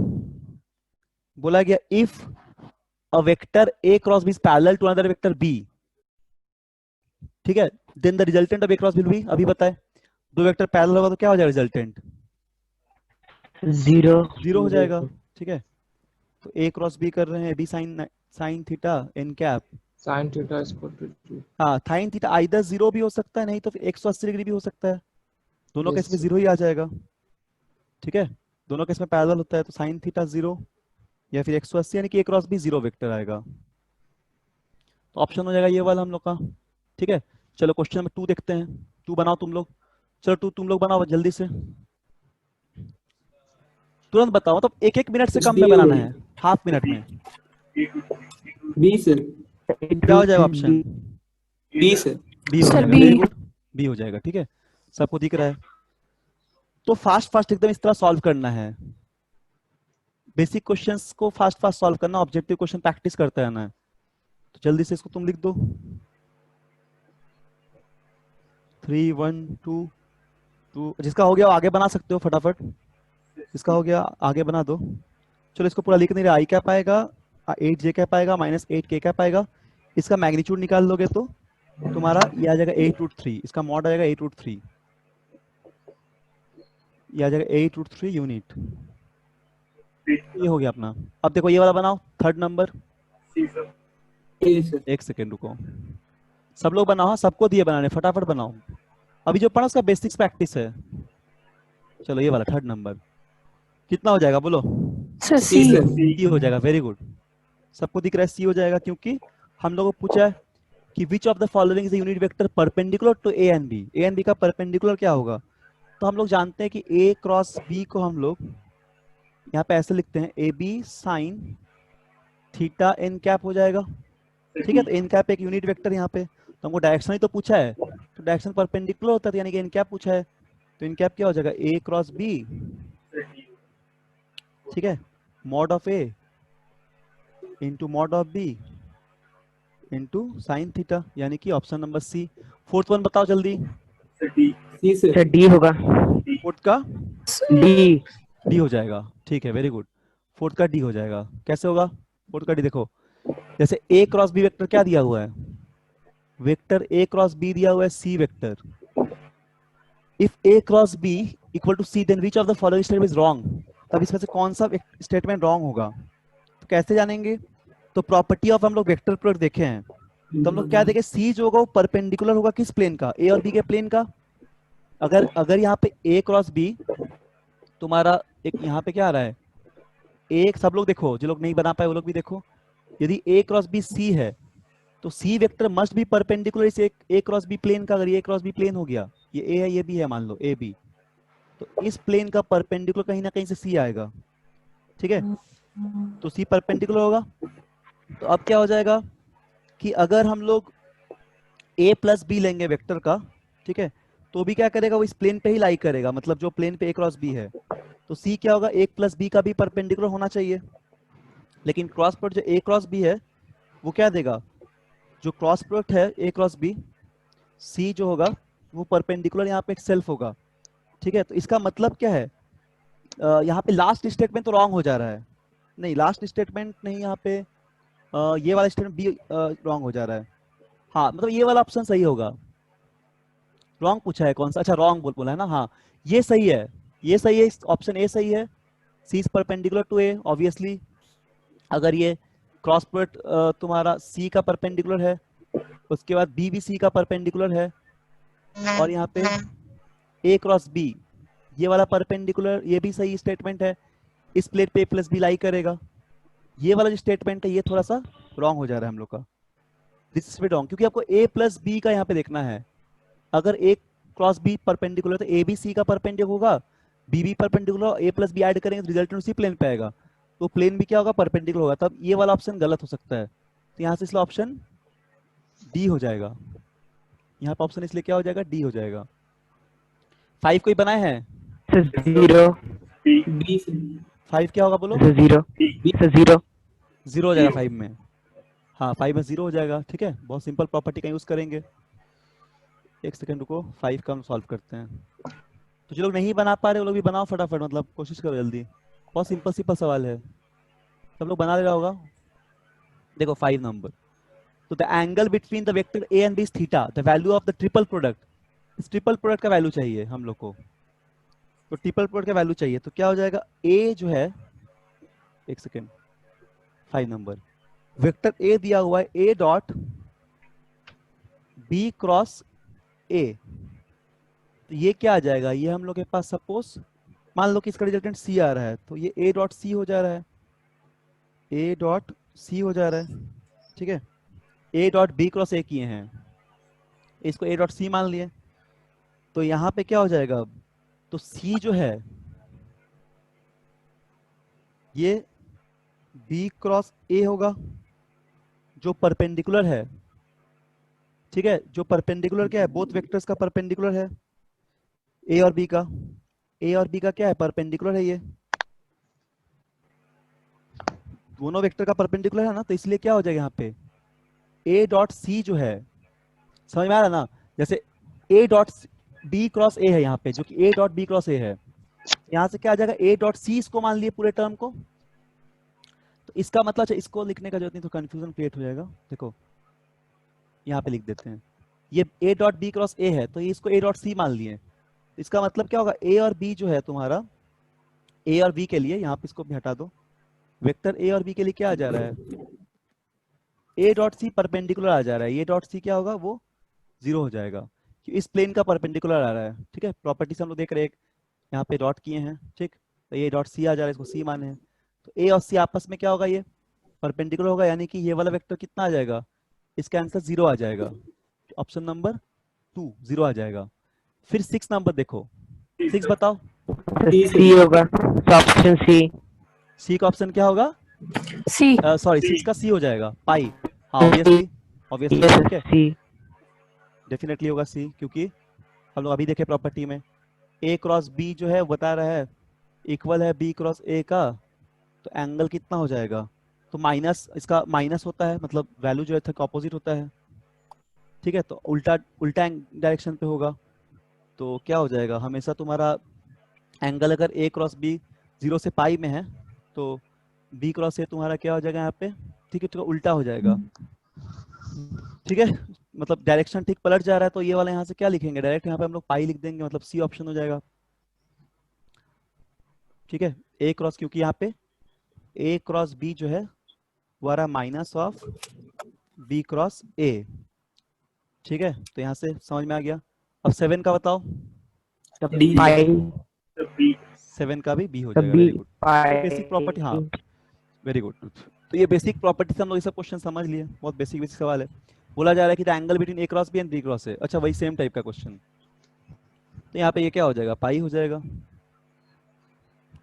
S1: a vector a cross b is parallel to another vector b, ठीक है, then the resultant of a cross b will be, अभी बताए, दो वेक्टर पैरेलल होगा तो क्या हो जाएगा रिजल्टेंट, 0 हो जाएगा। ठीक है, तो a क्रॉस b कर रहे हैं, b sine theta n cap,
S4: sin theta is equal to 2.
S1: हाँ साइन थीटा आइदर 0 भी हो सकता है, नहीं तो फिर 180 डिग्री भी हो सकता है, दोनों केस में
S4: Yes.
S1: 0 ही आ जाएगा। ठीक है, दोनों केस में पैरेलल होता है, तो साइन थीटा 0 या फिर 180, यानी कि a क्रॉस b 0 वेक्टर आएगा, तो ऑप्शन हो जाएगा ये वाला हम लोग का। ठीक है, चलो क्वेश्चन नंबर 2 देखते हैं, 2 बनाओ तुम लोग, चलो तुम लोग बनाओ जल्दी से, तुरंत बताओ, मतलब 1-1 मिनट से कम में बनाना है, हाफ मिनट में।
S4: B सर,
S1: क्या हो जाएगा ऑप्शन,
S4: B सर,
S1: बी हो
S3: सर,
S1: जाएगा,
S3: B।
S1: वेरी गुड, बी हो जाएगा। ठीक है, सबको दिख रहा है, तो फास्ट एकदम इस तरह सॉल्व करना है, बेसिक क्वेश्चंस को फास्ट सॉल्व करना, ऑब्जेक्टिव क्वेश्चन प्रैक्टिस करते रहना है। तो जल्दी से इसको तुम लिख दो, 3 1 2 2, जिसका हो गया वो आगे बना सकते हो फटाफट, जिसका हो गया आगे बना दो। चलो इसको पूरा लिख नहीं रहा, आई क्या पाएगा, 8 जे क्या पाएगा माइनस 8 के क्या पाएगा, इसका मैग्नीट्यूड निकाल लोगे तो तुम्हारा ये आ जाएगा 8√3, इसका मॉड आ जाएगा 8√3, ये आ जाएगा 8√3 यूनिट। ये हो गया अपना। अब देखो ये वाला बनाओ, थर्ड नंबर,
S4: A सर,
S1: एक सेकेंड रुको, सब लोग बनाओ, हाँ, सबको दिए बनाने, फटाफट बनाओ, अभी जो पढ़ा उसका बेसिक्स प्रैक्टिस है। चलो ये वाला थर्ड नंबर कितना हो जाएगा बोलो,
S3: सर
S4: C
S3: C।
S4: सर,
S1: सी हो जाएगा, वेरी गुड, सबको दिख रहा है सी हो जाएगा, क्योंकि हम लोगों को पूछा है कि which of the following is unit vector perpendicular to A and B का परपेंडिकुलर क्या होगा, तो हम लोग जानते हैं कि ए क्रॉस बी को हम लोग यहाँ पे ऐसे लिखते हैं, A B sine theta N cap हो जाएगा। ठीक है, तो एन कैप एक यूनिट वेक्टर यहाँ पे, तो हमको डायरेक्शन ही तो पूछा है, तो डायरेक्शन परपेंडिकुलर होता है, यानी कि एन कैप पूछा है, तो एन कैप क्या हो जाएगा, ए क्रॉस बी, ठीक है, mod of A into mod of B into sine theta, यानी कि option number C. Fourth one बताओ जल्दी,
S4: C सर,
S3: सर D होगा,
S1: फोर्थ का
S3: D।
S1: डी हो जाएगा। ठीक है, वेरी गुड, फोर्थ का डी हो जाएगा। कैसे होगा फोर्थ का डी, देखो जैसे ए क्रॉस बी वेक्टर क्या दिया हुआ है, वेक्टर ए क्रॉस बी दिया हुआ है C vector, if A cross B equal to C then which of the following statement is wrong, तब इसमें से कौन सा स्टेटमेंट रॉन्ग होगा, तो कैसे जानेंगे, तो प्रॉपर्टी ऑफ हम लोग वेक्टर प्रोडक्ट देखे हैं, तो हम लोग क्या देखें, सी जो होगा वो परपेंडिकुलर होगा किस प्लेन का, ए और बी के प्लेन का। अगर यहाँ पे ए क्रॉस बी तुम्हारा एक यहाँ पे क्या आ रहा है, एक सब लोग देखो, जो लोग नहीं बना पाए वो लोग भी देखो, यदि ए क्रॉस बी सी है तो C vector must be perpendicular इस ए क्रॉस बी प्लेन का। अगर ये क्रॉस बी प्लेन हो गया, ये ए है ये बी है, मान लो ए बी, तो इस प्लेन का परपेंडिकुलर कहीं ना कहीं से सी आएगा, ठीक है। तो सी परपेंडिकुलर होगा। तो अब क्या हो जाएगा कि अगर हम लोग ए प्लस बी लेंगे वेक्टर का, ठीक है, तो भी क्या करेगा, वो इस प्लेन पे ही लाई करेगा, मतलब जो प्लेन पे ए क्रॉस बी है। तो सी क्या होगा, ए प्लस बी का भी परपेंडिकुलर होना चाहिए। लेकिन क्रॉस प्रोडक्ट जो ए क्रॉस बी है वो क्या देगा, जो क्रॉस प्रोडक्ट है ए क्रॉस बी, सी जो होगा वो परपेंडिकुलर यहाँ पे सेल्फ होगा, ठीक है। तो इसका मतलब क्या है, यहाँ पे लास्ट स्टेटमेंट तो रॉन्ग हो जा रहा है। नहीं, लास्ट स्टेटमेंट नहीं, यहाँ पे ये वाला स्टेटमेंट बी रॉन्ग हो जा रहा है। हाँ, मतलब ये वाला ऑप्शन सही होगा। रॉन्ग पूछा है कौन सा, अच्छा रॉन्ग बोला है ना, हाँ ये सही है, ये सही है, ऑप्शन ए सही है। C is perpendicular to A, obviously. अगर ये क्रॉस प्रोडक्ट तुम्हारा सी का परपेंडिकुलर है, उसके बाद बी भी सी का परपेंडिकुलर है, और यहाँ पे ए क्रॉस बी ये वाला परपेंडिकुलर, ये भी सही स्टेटमेंट है। इस प्लेट पे ए प्लस बी लाई करेगा। ये वाला जो स्टेटमेंट है ये थोड़ा सा रॉन्ग हो जा रहा है हम लोग का, दिस इज रॉन्ग, क्योंकि आपको ए प्लस बी का यहाँ पे देखना है। अगर ए क्रॉस बी परपेंडिकुलर तो ए बी सी का परपेंडिकुलर होगा, बी बी परपेंडिकुलर, ए प्लस बी ऐड करेंगे तो रिजल्ट उसी प्लेन पे आएगा, तो प्लेन भी क्या होगा, परपेंडिकुलर होगा। तब ये वाला ऑप्शन गलत हो सकता है, तो यहाँ से इसलिए ऑप्शन डी हो जाएगा। यहाँ पे ऑप्शन इसलिए क्या हो जाएगा, डी हो जाएगा। 5 कोई बनाए हैं?
S3: सर 0।
S4: B sir.
S1: 5 क्या होगा बोलो?
S3: सर 0। सर 0।
S1: 0 हो जाएगा 5 में। हाँ 5 में 0 हो जाएगा, ठीक है। बहुत सिंपल प्रॉपर्टी का यूज करेंगे। एक सेकंड रुको, 5 का हम सॉल्व करते हैं। तो जो लोग नहीं बना पा रहे वो लोग भी बनाओ फटाफट, मतलब कोशिश करो जल्दी। बहुत सिंपल सवाल है, सब लोग बना ले रहा होगा। देखो 5 नंबर, तो the angle between the vector A and B is theta, the value of the triple product. इस ट्रिपल प्रोडक्ट का वैल्यू चाहिए हम लोग को, तो ट्रिपल प्रोडक्ट का वैल्यू चाहिए। तो क्या हो जाएगा, ए जो है, एक सेकेंड, 5 नंबर वेक्टर ए दिया हुआ है, A dot B cross A, तो ये क्या आ जाएगा, ये हम लोग के पास सपोज मान लो कि इसका रिजल्टेंट सी आ रहा है, तो ये ए डॉट सी हो जा रहा है, ए डॉट सी हो जा रहा है, ठीक है। A dot B cross A किए हैं, इसको ए डॉट सी मान लिए, तो यहाँ पे क्या हो जाएगा, तो सी जो है ये बी क्रॉस ए होगा जो परपेंडिकुलर है, ठीक है। जो परपेंडिकुलर क्या है, बोथ वेक्टर्स का परपेंडिकुलर है, ए और बी का। ए और बी का क्या है, परपेंडिकुलर है, ये दोनों वेक्टर का परपेंडिकुलर है ना, तो इसलिए क्या हो जाएगा यहाँ पे ए डॉट सी जो है, समझ में आ रहा ना, जैसे A dot B cross A है यहाँ पे, जो कि A dot B cross A है, यहाँ से क्या आ जाएगा, ए डॉट सी इसको मान लिए पूरे टर्म को। तो इसका मतलब अच्छा, इसको लिखने का जरूरत नहीं, तो कंफ्यूजन क्रिएट हो जाएगा। देखो यहाँ पे लिख देते हैं, ये A dot B cross A है, तो ये इसको ए डॉट सी मान लिए। इसका मतलब क्या होगा, ए और बी जो है तुम्हारा, ए और बी के लिए, यहाँ पे इसको भी हटा दो, वेक्टर ए और बी के लिए क्या आ जा रहा है, ए डॉट सी परपेंडिकुलर आ जा रहा है। ये डॉट सी क्या होगा, वो 0 हो जाएगा, कि इस प्लेन का परपेंडिकुलर आ रहा है, ठीक है। प्रॉपर्टी से हम लोग देख रहे हैं, यहाँ पे डॉट किए हैं, ठीक, तो ये डॉट सी आ जा रहा है, इसको सी माने हैं, तो ए और सी आपस में क्या होगा, ये परपेंडिकुलर होगा, यानी कि ये वाला वेक्टर कितना आ जाएगा, इसका आंसर 0 आ जाएगा। ऑप्शन नंबर 2 0 आ जाएगा। फिर 6 नंबर देखो, 6 बताओ,
S3: सी होगा, तो ऑप्शन सी।
S1: सी का ऑप्शन क्या होगा,
S5: सी।
S1: सॉरी 6 का सी हो जाएगा, पाई। हाँ ऑब्वियसली ठीक है,
S3: सी
S1: डेफिनेटली होगा सी, क्योंकि हम लोग अभी देखे प्रॉपर्टी में ए क्रॉस बी जो है बता रहा है इक्वल है बी क्रॉस ए का, तो एंगल कितना हो जाएगा, तो माइनस, इसका माइनस होता है, मतलब वैल्यू जो है ऑपोजिट होता है, ठीक है। तो उल्टा डायरेक्शन पे होगा, तो क्या हो जाएगा, हमेशा तुम्हारा एंगल अगर ए क्रॉस बी 0 से पाई में है, तो बी क्रॉस ए तुम्हारा क्या हो जाएगा यहाँ पे, ठीक है, तो उल्टा हो जाएगा, ठीक है। मतलब डायरेक्शन ठीक पलट जा रहा है, तो ये वाला यहाँ से क्या लिखेंगे, डायरेक्ट यहाँ पे हम लोग पाई लिख देंगे, मतलब सी ऑप्शन हो जाएगा, ठीक है। ए क्रॉस, क्योंकि यहाँ पे ए क्रॉस बी जो है वो आ रहा minus of B cross A, ठीक है। तो यहाँ से समझ में आ गया। अब 7 का बताओ,
S4: डी।
S1: 7 का भी बी हो जाएगा, वेरी गुड। बेसिक प्रॉपर्टी, हाँ वेरी गुड। तो ये बेसिक प्रॉपर्टी से हम लोग ये सब क्वेश्चन समझ लिए, बहुत बेसिक बेसिक सवाल है। बोला जा रहा है कि the angle between A cross B and B cross A. अच्छा, वही सेम टाइप का क्वेश्चन। तो यहाँ पे ये क्या हो जाएगा, पाई हो जाएगा,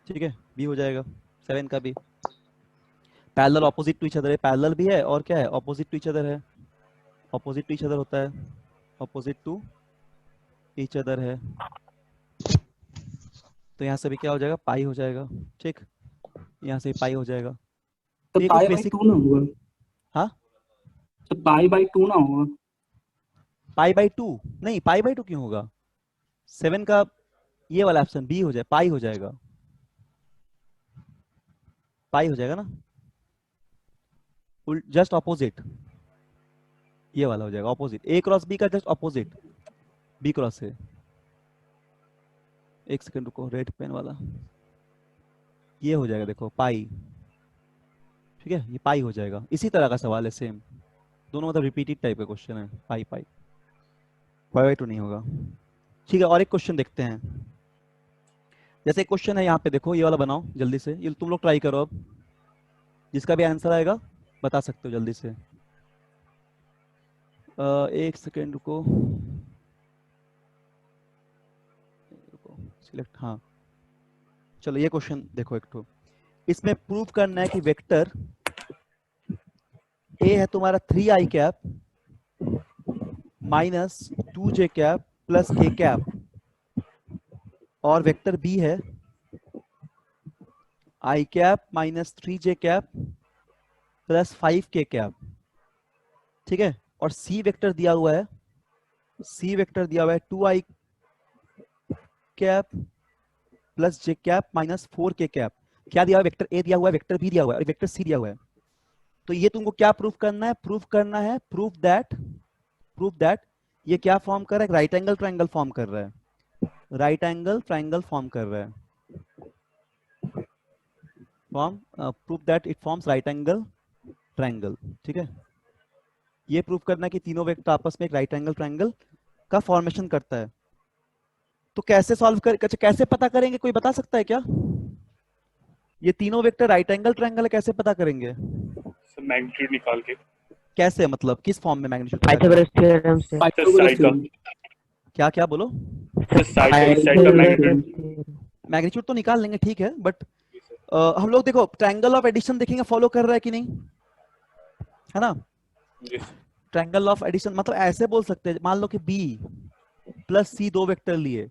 S1: ठीक है, बी हो जाएगा 7 का भी। Parallel opposite to each other है, पैरेलल भी है और क्या है, ऑपोजिट टू ईच अदर है, ऑपोजिट टू ईच अदर होता है, ऑपोजिट टू ईच अदर है। तो यहाँ से भी क्या हो जाएगा, पाई हो जाएगा, ठीक, यहाँ से पाई हो जाएगा।
S4: तो
S1: ये कुछ
S4: पाई बाई
S1: बेसिक,
S4: 2 ना होगा?
S1: हाँ
S4: तो पाई बाई 2 ना होगा?
S1: पाई बाई 2 नहीं, पाई बाई 2 क्यों होगा, 7 का ये वाला ऑप्शन बी हो जाए, पाई हो जाएगा, पाई हो जाएगा ना, जस्ट ऑपोजिट, ये वाला हो जाएगा ऑपोजिट, ए क्रॉस बी का जस्ट ऑपोजिट बी क्रॉस है। एक सेकंड रुको, रेड पेन वाला, ये हो जाएगा देखो पाई, ठीक है, ये पाई हो जाएगा। इसी तरह का सवाल है सेम, दोनों मतलब रिपीटेड टाइप का क्वेश्चन है, पाई पाई, पाई बाई 2 नहीं होगा। ठीक है, और एक क्वेश्चन देखते हैं। जैसे एक क्वेश्चन है यहाँ पे देखो, ये वाला बनाओ जल्दी से, ये तुम लोग ट्राई करो अब, जिसका भी आंसर आएगा बता सकते हो जल्दी से। एक सेकेंड रुको, सिलेक्ट, हाँ चलो ये क्वेश्चन देखो एक तो, इसमें प्रूव करना है कि वेक्टर ए है तुम्हारा 3i cap minus 2j cap plus k cap, और वेक्टर बी है i cap minus 3j cap plus 5k cap, ठीक है, और सी वेक्टर दिया हुआ है, सी वेक्टर दिया हुआ है 2i cap plus j cap minus 4k cap. क्या दिया हुआ है, वेक्टर ए दिया हुआ है, वेक्टर बी दिया हुआ है और वेक्टर सी दिया हुआ है। तो ये तुमको क्या प्रूफ करना है, प्रूफ करना है, प्रूफ दैट ये क्या फॉर्म कर रहा है, राइट एंगल ट्रायंगल फॉर्म कर रहा है, राइट एंगल ट्रायंगल फॉर्म कर रहा है, form proof that it forms right angle triangle, ठीक है। ये प्रूफ करना है कि तीनों वेक्टर आपस में एक राइट एंगल ट्रायंगल का फॉर्मेशन करता है। तो कैसे सॉल्व कर, कैसे पता करेंगे, कोई बता सकता है क्या, ये तीनों वेक्टर राइट एंगल ट्रायंगल है, कैसे पता करेंगे,
S2: मैग्नीट्यूड निकाल के।
S1: कैसे, मतलब किस फॉर्म में मैग्नीट्यूड,
S3: पाइथागोरस थ्योरम से।
S4: Pythagoras theorem.
S1: क्या क्या बोलो,
S2: साइड का मैग्नीट्यूड।
S1: मैग्नीट्यूड तो निकाल लेंगे, ठीक है, बट हम लोग देखो ट्रायंगल ऑफ एडिशन देखेंगे फॉलो कर रहा है कि नहीं, है ना। ट्रायंगल ऑफ एडिशन मतलब ऐसे बोल सकते हैं, मान लो कि बी प्लस सी दो वेक्टर लिए,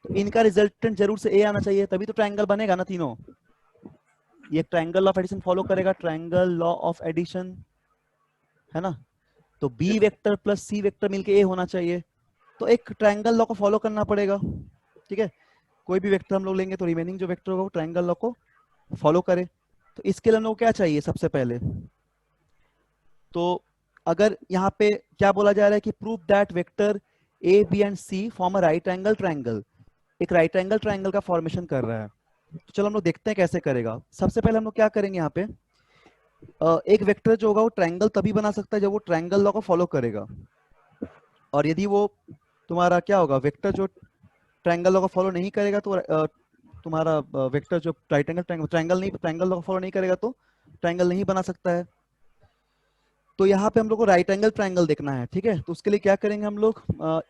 S1: तो इनका रिजल्टेंट जरूर से ए आना चाहिए, तभी तो ट्रायंगल बनेगा ना तीनों। ये ट्रायंगल ऑफ एडिशन फॉलो करेगा, ट्रायंगल लॉ ऑफ एडिशन, है ना। तो B vector plus C vector मिलके ए होना चाहिए, तो एक ट्रायंगल लॉ को फॉलो करना पड़ेगा, ठीक है। कोई भी वेक्टर हम लोग लेंगे तो रिमेनिंग जो वेक्टर होगा वो ट्रायंगल लॉ को फॉलो करे। तो इसके लिए हम लोग क्या चाहिए, सबसे पहले तो अगर यहाँ पे क्या बोला जा रहा है कि prove that vector A B and C form a right angle triangle, एक राइट एंगल ट्रायंगल का फॉर्मेशन कर रहा है। तो चलो हम लोग देखते हैं कैसे करेगा। सबसे पहले हम लोग क्या करेंगे, यहाँ पे एक वेक्टर जो होगा वो ट्रायंगल तभी बना सकता है जब वो ट्रायंगल लॉ को फॉलो करेगा, और यदि वो तुम्हारा क्या होगा, वेक्टर जो ट्रायंगल लॉ को फॉलो नहीं करेगा तो तुम्हारा वेक्टर जो राइट एंगल ट्रायंगल लॉ को फॉलो नहीं करेगा तो ट्रायंगल नहीं बना सकता है। तो यहाँ पे हम लोग को राइट एंगल ट्रायंगल देखना है, ठीक है। तो उसके लिए क्या करेंगे हम लोग,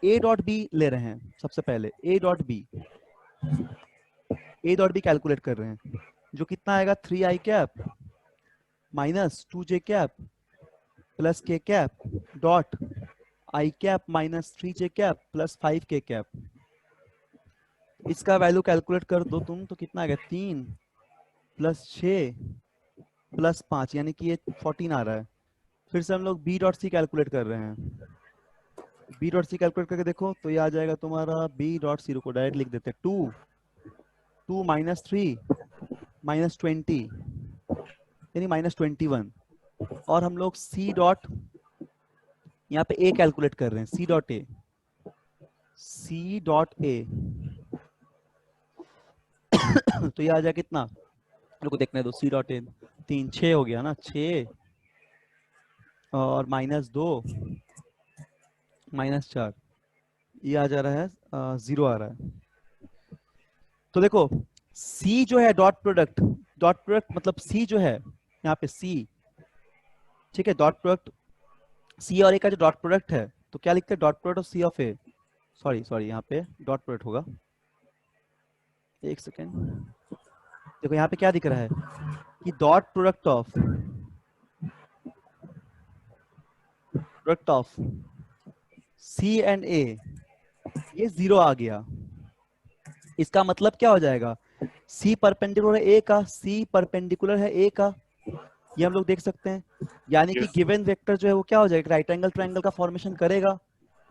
S1: ए डॉट बी ले रहे हैं, सबसे पहले ए डॉट बी कैलकुलेट कर रहे हैं, जो कितना आएगा 3i cap minus 2j cap plus k cap dot i cap minus 3j cap plus 5k cap. इसका वैल्यू कैलकुलेट कर दो तुम, तो कितना आ गया, 3 प्लस 6 प्लस 5 यानी कि ये 14 आ रहा है। फिर से हम लोग बी डॉट सी कैलकुलेट कर रहे हैं, बी डॉट सी कैलकुलेट करके देखो तो ये आ जाएगा तुम्हारा बी डॉट सी, को डायरेक्ट लिख देते हैं, 2 माइनस 3 माइनस 20 यानी माइनस 21, और हम लोग सी डॉट यहाँ पे ए कैलकुलेट कर रहे हैं, सी डॉट ए तो ये आ जाएगा कितना, लोग देखने दो, सी डॉट ए 3 6 हो गया ना, 6 और माइनस 2 माइनस 4, ये आ जा रहा है 0 आ रहा है। तो देखो C जो है डॉट प्रोडक्ट मतलब C जो है यहाँ पे सी, ठीक है, डॉट प्रोडक्ट सी और ए का जो डॉट प्रोडक्ट है, तो क्या लिखते हैं, dot product of C of A, sorry यहाँ पे डॉट प्रोडक्ट होगा, एक सेकेंड, देखो यहाँ पे क्या दिख रहा है कि dot product of C and A, ये 0 आ गया। इसका मतलब क्या हो जाएगा, सी परपेंडिकुलर है ए का, सी परपेंडिकुलर है ए का, ये हम लोग देख सकते हैं। यानी कि
S2: Yes.
S1: गिवन वेक्टर जो है वो क्या हो जाएगा, राइट एंगल ट्रायंगल का फॉर्मेशन करेगा,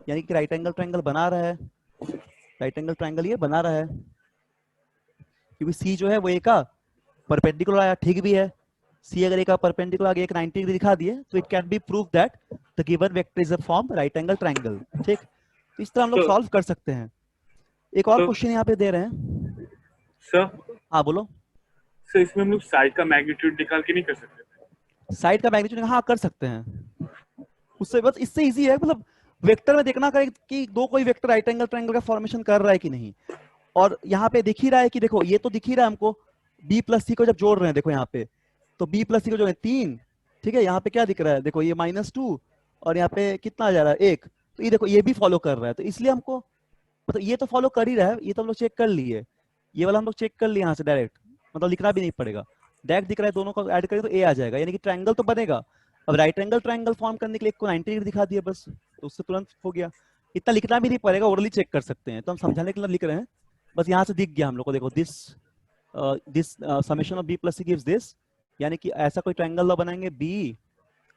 S1: यानी कि राइट एंगल ट्रायंगल बना रहा है, राइट एंगल ट्रायंगल ये बना रहा है, क्योंकि सी जो है वो ए का परपेंडिकुलर आया, ठीक भी है, सी अगर ए का परपेंडिकुलर आगे एक 90 डिग्री दिखा दिए तो it can be prove that the given vector is a form right angle triangle, ठीक। तो इस तरह हम लोग
S2: तो-
S1: सॉल्व कर सकते हैं। एक और
S2: तो-
S1: क्वेश्चन यहाँ पे दे रहे हैं,
S2: सर
S1: हाँ बोलो।
S2: सर इसमें हम लोग साइड का मैग्नीट्यूड निकाल के नहीं कर सकते?
S1: साइड का मैग्नीट्यूड हाँ कर सकते हैं, उससे बस इससे इजी है, मतलब वेक्टर में देखना करें कि दो कोई वेक्टर राइट एंगल ट्रायंगल का फॉर्मेशन कर रहा है कि नहीं। और यहाँ पे दिख ही रहा है कि देखो ये तो दिख ही रहा है हमको, बी प्लस सी को जब जोड़ रहे हैं देखो यहाँ पे, तो बी प्लस सी को जो है 3, ठीक है, यहाँ पे क्या दिख रहा है देखो ये -2 और यहाँ पे कितना आ जा रहा है 1, तो ये देखो ये भी फॉलो कर रहा है, तो इसलिए हमको मतलब ये तो फॉलो कर ही रहा है, ये तो हम लोग चेक कर लिए, ये वाला हम लोग चेक कर लिए यहाँ से डायरेक्ट, मतलब लिखना भी नहीं पड़ेगा, डायरेक्ट दिख रहा है, दोनों को ऐड करें तो ए आ जाएगा, यानी कि ट्रायंगल तो बनेगा। अब राइट एंगल ट्रायंगल फॉर्म करने के लिए एक को 90 डिग्री दिखा दिया बस, तो उससे तुरंत हो गया, इतना लिखना भी नहीं पड़ेगा, ओरली चेक कर सकते हैं, तो हम समझाने के लिए लिख रहे हैं, बस यहाँ से दिख गया हम लोग को, देखो this summation of B plus C gives this, यानी कि ऐसा कोई ट्रायंगल लॉ बनाएंगे बी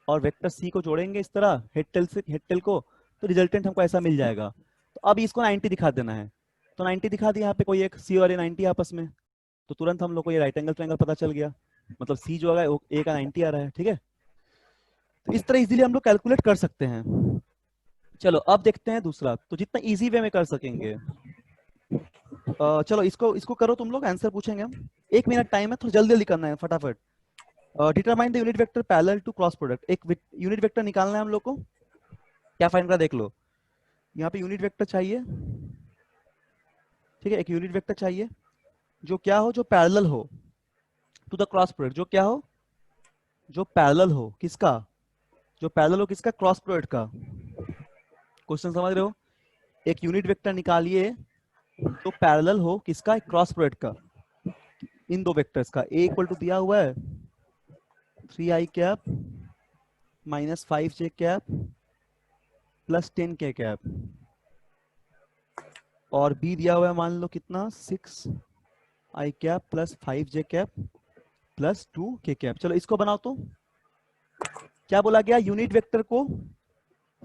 S1: और वेक्टर सी को जोड़ेंगे इस तरह हेड टेल से हेड टेल को, तो रिजल्टेंट हमको ऐसा मिल जाएगा। तो अब इसको 90 दिखा देना है, तो 90 दिखा दिया यहाँ पे कोई एक सी और ए 90 आपस में, तो तुरंत हम लोग को ये राइट एंगल ट्रायंगल पता चल गया, मतलब सी जो है ए का 90 आ रहा है, ठीक है। तो इस तरह इजीली हम लोग कैलकुलेट कर सकते हैं। चलो अब देखते हैं दूसरा, तो जितना इजी वे में कर सकेंगे। चलो इसको करो तुम लोग, आंसर पूछेंगे हम, 1 मिनट टाइम है, थोड़ा जल्दी जल्दी करना है फटाफट। Determine the unit vector parallel to cross product, एक यूनिट वेक्टर निकालना है हम लोग को, क्या फाइंड करा देख लो, यहाँ पे यूनिट वेक्टर चाहिए, ठीक है, एक यूनिट वेक्टर चाहिए जो क्या हो, जो पैरेलल हो टू द क्रॉस प्रोडक्ट, जो क्या हो, जो पैरेलल हो किसका, जो पैरेलल हो किसका, क्रॉस प्रोडक्ट का। क्वेश्चन समझ रहे हो, एक यूनिट वेक्टर निकालिए तो पैरेलल हो किसका, क्रॉस प्रोडक्ट का, इन दो वेक्टर्स का, ए इक्वल टू दिया हुआ है 3i cap -5j cap plus 10k cap, और बी दिया हुआ है मान लो कितना 6i cap plus 5j cap plus 2k cap. चलो इसको बनाओ, तो क्या बोला गया, यूनिट वेक्टर को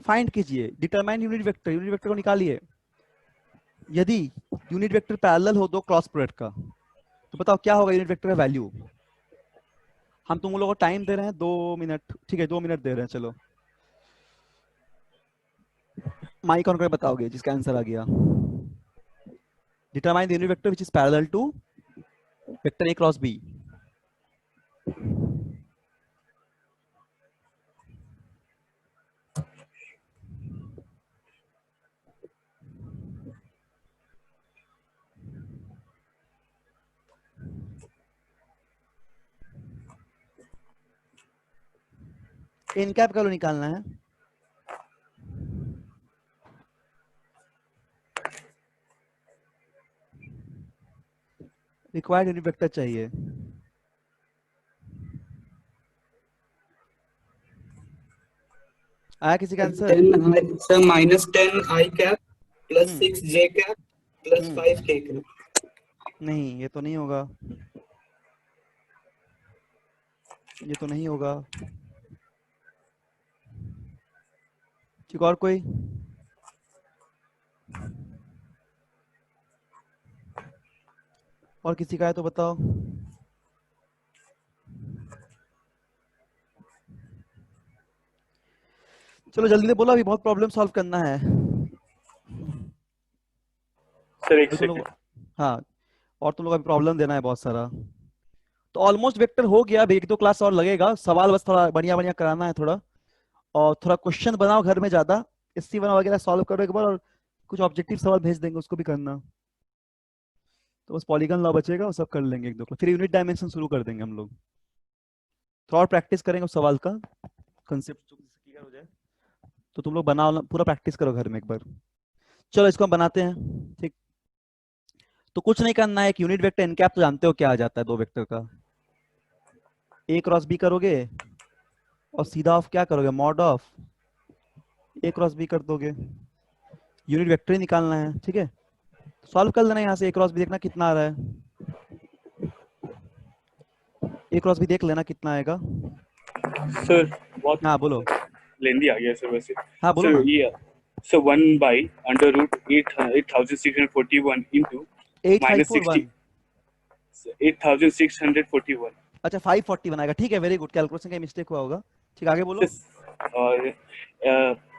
S1: फाइंड कीजिए, डिटरमाइन यूनिट वेक्टर को निकालिए, यदि यूनिट वेक्टर पैरेलल हो दो क्रॉस प्रोडक्ट का, तो बताओ क्या होगा यूनिट वेक्टर का वैल्यू। हम तुम लोगों को टाइम दे रहे हैं 2 मिनट, ठीक है 2 मिनट दे रहे हैं, चलो माइक ऑन करके बताओगे जिसका आंसर आ गया। Determine the unit vector which is parallel to vector A cross B. N cap का लो निकालना है, रिक्वायर्ड यूनिट वेक्टर चाहिए, आया किसी का answer?
S4: 10 sir -10 i cap plus 6 j cap plus 5 k cap.
S1: नहीं ये तो नहीं होगा, ये तो नहीं होगा, ठीक और कोई? और किसी का है तो बताओ। चलो जल्दी से बोलो, अभी बहुत प्रॉब्लम सॉल्व करना है।
S2: सर एक
S1: तुम लोग,
S2: सेकंड।
S1: हाँ, और तुम लोग अभी प्रॉब्लम देना है बहुत सारा, तो ऑलमोस्ट वेक्टर हो गया, अभी 1-2 क्लास और लगेगा, सवाल बस थोड़ा बढ़िया बढ़िया कराना है थोड़ा, और थोड़ा क्वेश्चन बनाओ घर में ज्यादा, SC1 वगैरह सॉल्व करो एक बार, और कुछ ऑब्जेक्टिव सवाल भेज देंगे उसको भी करना, तो बस पॉलीगन लॉ बचेगा, वो सब कर लेंगे 1-2 क्लास, फिर यूनिट डायमेंशन शुरू कर देंगे हम लोग। थोड़ा और प्रैक्टिस करेंगे उस सवाल का, कंसेप्ट क्लियर हो जाए। तो तुम लोग बनाओ, पूरा प्रैक्टिस करो घर में एक बार। चलो इसको हम बनाते हैं, ठीक। तो कुछ नहीं करना है, एक यूनिट वेक्टर एन कैप तो जानते हो क्या आ जाता है दो वेक्टर का, ए क्रॉस बी करोगे और सीधा ऑफ क्या करोगे, mod of A cross B कर दोगे, यूनिट वेक्टर ही निकालना है, ठीक है। सॉल्व कर लेना यहाँ से, ए क्रॉस बी देखना कितना आ रहा है, ए क्रॉस बी देख लेना कितना आएगा।
S2: सर बहुत
S1: हाँ बोलो।
S2: लेंदी आ गया सर वैसे।
S1: हाँ बोलो
S2: सर
S1: ना।
S2: ये सर 1/√8,641 into minus 60
S1: 8541,
S2: 8,641
S1: अच्छा 540 बनाएगा, ठीक है, वेरी गुड, कैलकुलेशन का मिस्टेक हुआ होगा, ठीक, आगे बोलो।
S2: और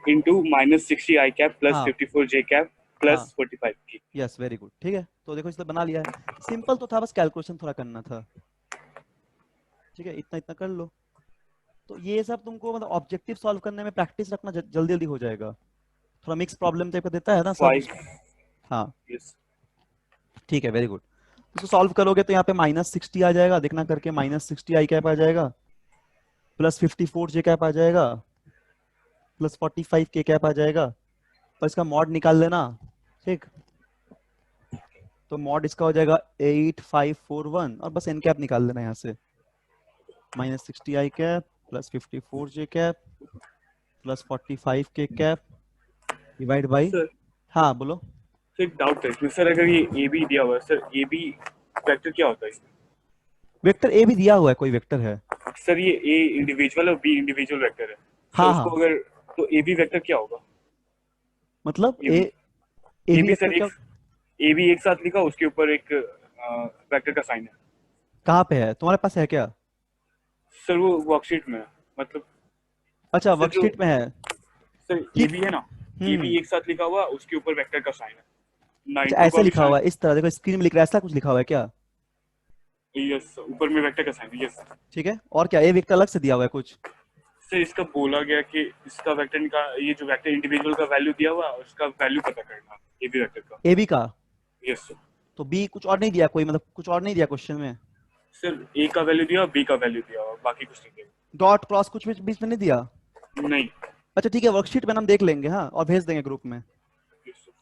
S2: into minus 60 I cap plus
S1: हाँ
S2: 54 J cap plus
S1: हाँ
S2: 45 K।
S1: यस वेरी गुड, ठीक है। तो देखो इसने बना लिया है, सिंपल तो था, बस कैलकुलेशन थोड़ा करना था, ठीक है, इतना इतना कर लो। तो ये सब तुमको मतलब ऑब्जेक्टिव सॉल्व करने में प्रैक्टिस रखना, जल्दी जल्दी हो जाएगा। थोड़ा मिक्स प्रॉब्लम टाइप का देता है ना सब।
S2: 5
S1: हाँ
S2: yes
S1: ठीक है, वेरी गुड। इसको सॉल्व करोगे तो यहाँ पे -60 आ जाएगा, देखना करके, -60 आई कैप आ जाएगा, प्लस 54 जे कैप आ जाएगा, प्लस 45 के कैप आ जाएगा, और इसका मॉड निकाल लेना, ठीक। तो मॉड इसका हो जाएगा 8541, और बस एन कैप निकाल लेना यहाँ से, -60 आई कैप प्लस 54 जे कैप प्लस 45 के कैप डिवाइड बाई,
S2: सर।
S1: हाँ बोलो।
S2: सर एक डाउट है इसमें सर, अगर ये ए बी दिया हुआ है सर, ए बी वेक्टर क्या होता है इसमें?
S1: वेक्टर ए भी दिया हुआ है, कोई वेक्टर है।
S2: सर ये ए इंडिविजुअल और बी इंडिविजुअल वेक्टर है, सर
S1: हाँ
S2: उसको
S1: हाँ,
S2: अगर तो ए बी वेक्टर क्या होगा?
S1: मतलब
S2: ए बी
S1: ए
S2: ए
S1: भी
S2: बी
S1: वेक्टर
S2: सर
S1: क्या,
S2: ए बी एक साथ लिखा, उसके ऊपर एक वेक्टर का साइन है।
S1: कहाँ पे है तुम्हारे पास, है क्या?
S2: सर वो वर्कशीट में है, मतलब
S1: अच्छा
S2: सर जो
S1: वर्कशीट में है,
S2: सर ए
S1: ठीक।
S2: बी है ना, ए बी एक साथ लिखा हुआ, उसके ऊपर वेक्टर का साइन है,
S1: अच्छा
S2: 92
S1: ऐसे
S2: का भी
S1: लिखा
S2: साइन।
S1: हुआ है, इस तरह देखो स्क्रीन में लिख रहा है, ऐसा कुछ लिखा हुआ है क्या?
S2: यस ऊपर में वेक्टर का साइन, यस।
S1: ठीक है, और क्या ए वेक्टर अलग से दिया हुआ है कुछ?
S2: सर इसका बोला गया कि इसका वेक्टर का, ये जो वेक्टर इंडिविजुअल का वैल्यू दिया हुआ है उसका वैल्यू पता करना ए बी वेक्टर का।
S1: ए बी का,
S2: यस सर।
S1: तो बी कुछ और नहीं दिया, कोई मतलब कुछ और नहीं दिया क्वेश्चन में?
S2: सर ए का वैल्यू दिया, बी का वैल्यू दिया, और बाकी कुछ नहीं
S1: डॉट क्रॉस कुछ बीच में नहीं दिया?
S2: दिया। नहीं।
S1: अच्छा ठीक है, वर्कशीट में हम देख लेंगे, हाँ, और भेज देंगे ग्रुप में।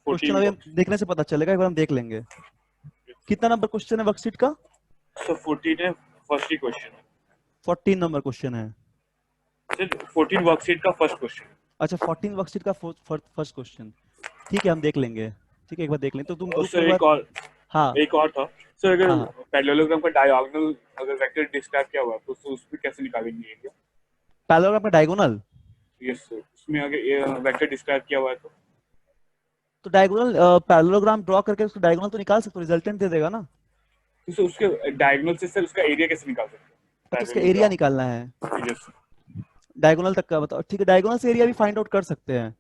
S1: क्वेश्चन
S2: 14
S1: अभी हम
S2: बॉक्स।
S1: देखने से पता चलेगा, एक बार हम देख लेंगे। कितना नंबर क्वेश्चन है वर्कशीट का?
S2: सर 14 है, फर्स्ट ही क्वेश्चन है
S1: 14 नंबर क्वेश्चन है।
S2: सर, 14 वर्कशीट का फर्स्ट क्वेश्चन है।
S1: अच्छा 14 वर्कशीट का फर्स्ट क्वेश्चन, ठीक है, हम देख लेंगे, ठीक है, एक बार देख लें तो तुम
S2: और
S1: ग्रुप में
S2: सर
S1: एक बार।
S2: एक
S1: हाँ
S2: और था सर, अगर
S1: हाँ,
S2: पैरेललोग्राम का डायगोनल अगर वेक्टर डिस्क्राइब किया हुआ है तो उसमें कैसे निकालेंगे एरिया?
S1: पैरेललोग्राम में डायगोनल,
S2: यस सर, उसमें अगर वेक्टर डिस्क्राइब किया हुआ है
S1: तो डायगोनल पैरेललोग्राम ड्रॉ करके उसको डायगोनल तो निकाल सकते हो, रिजल्टेंट दे देगा ना।
S2: तो सर उसके डायगोनल से सर उसका एरिया कैसे निकाल सकते हैं
S1: तो उसका एरिया निकालना है,
S2: पैरेललोग्राम? यस
S1: डायगोनल तक का बताओ, ठीक है, डायगोनल से एरिया भी फाइंड आउट कर सकते हैं।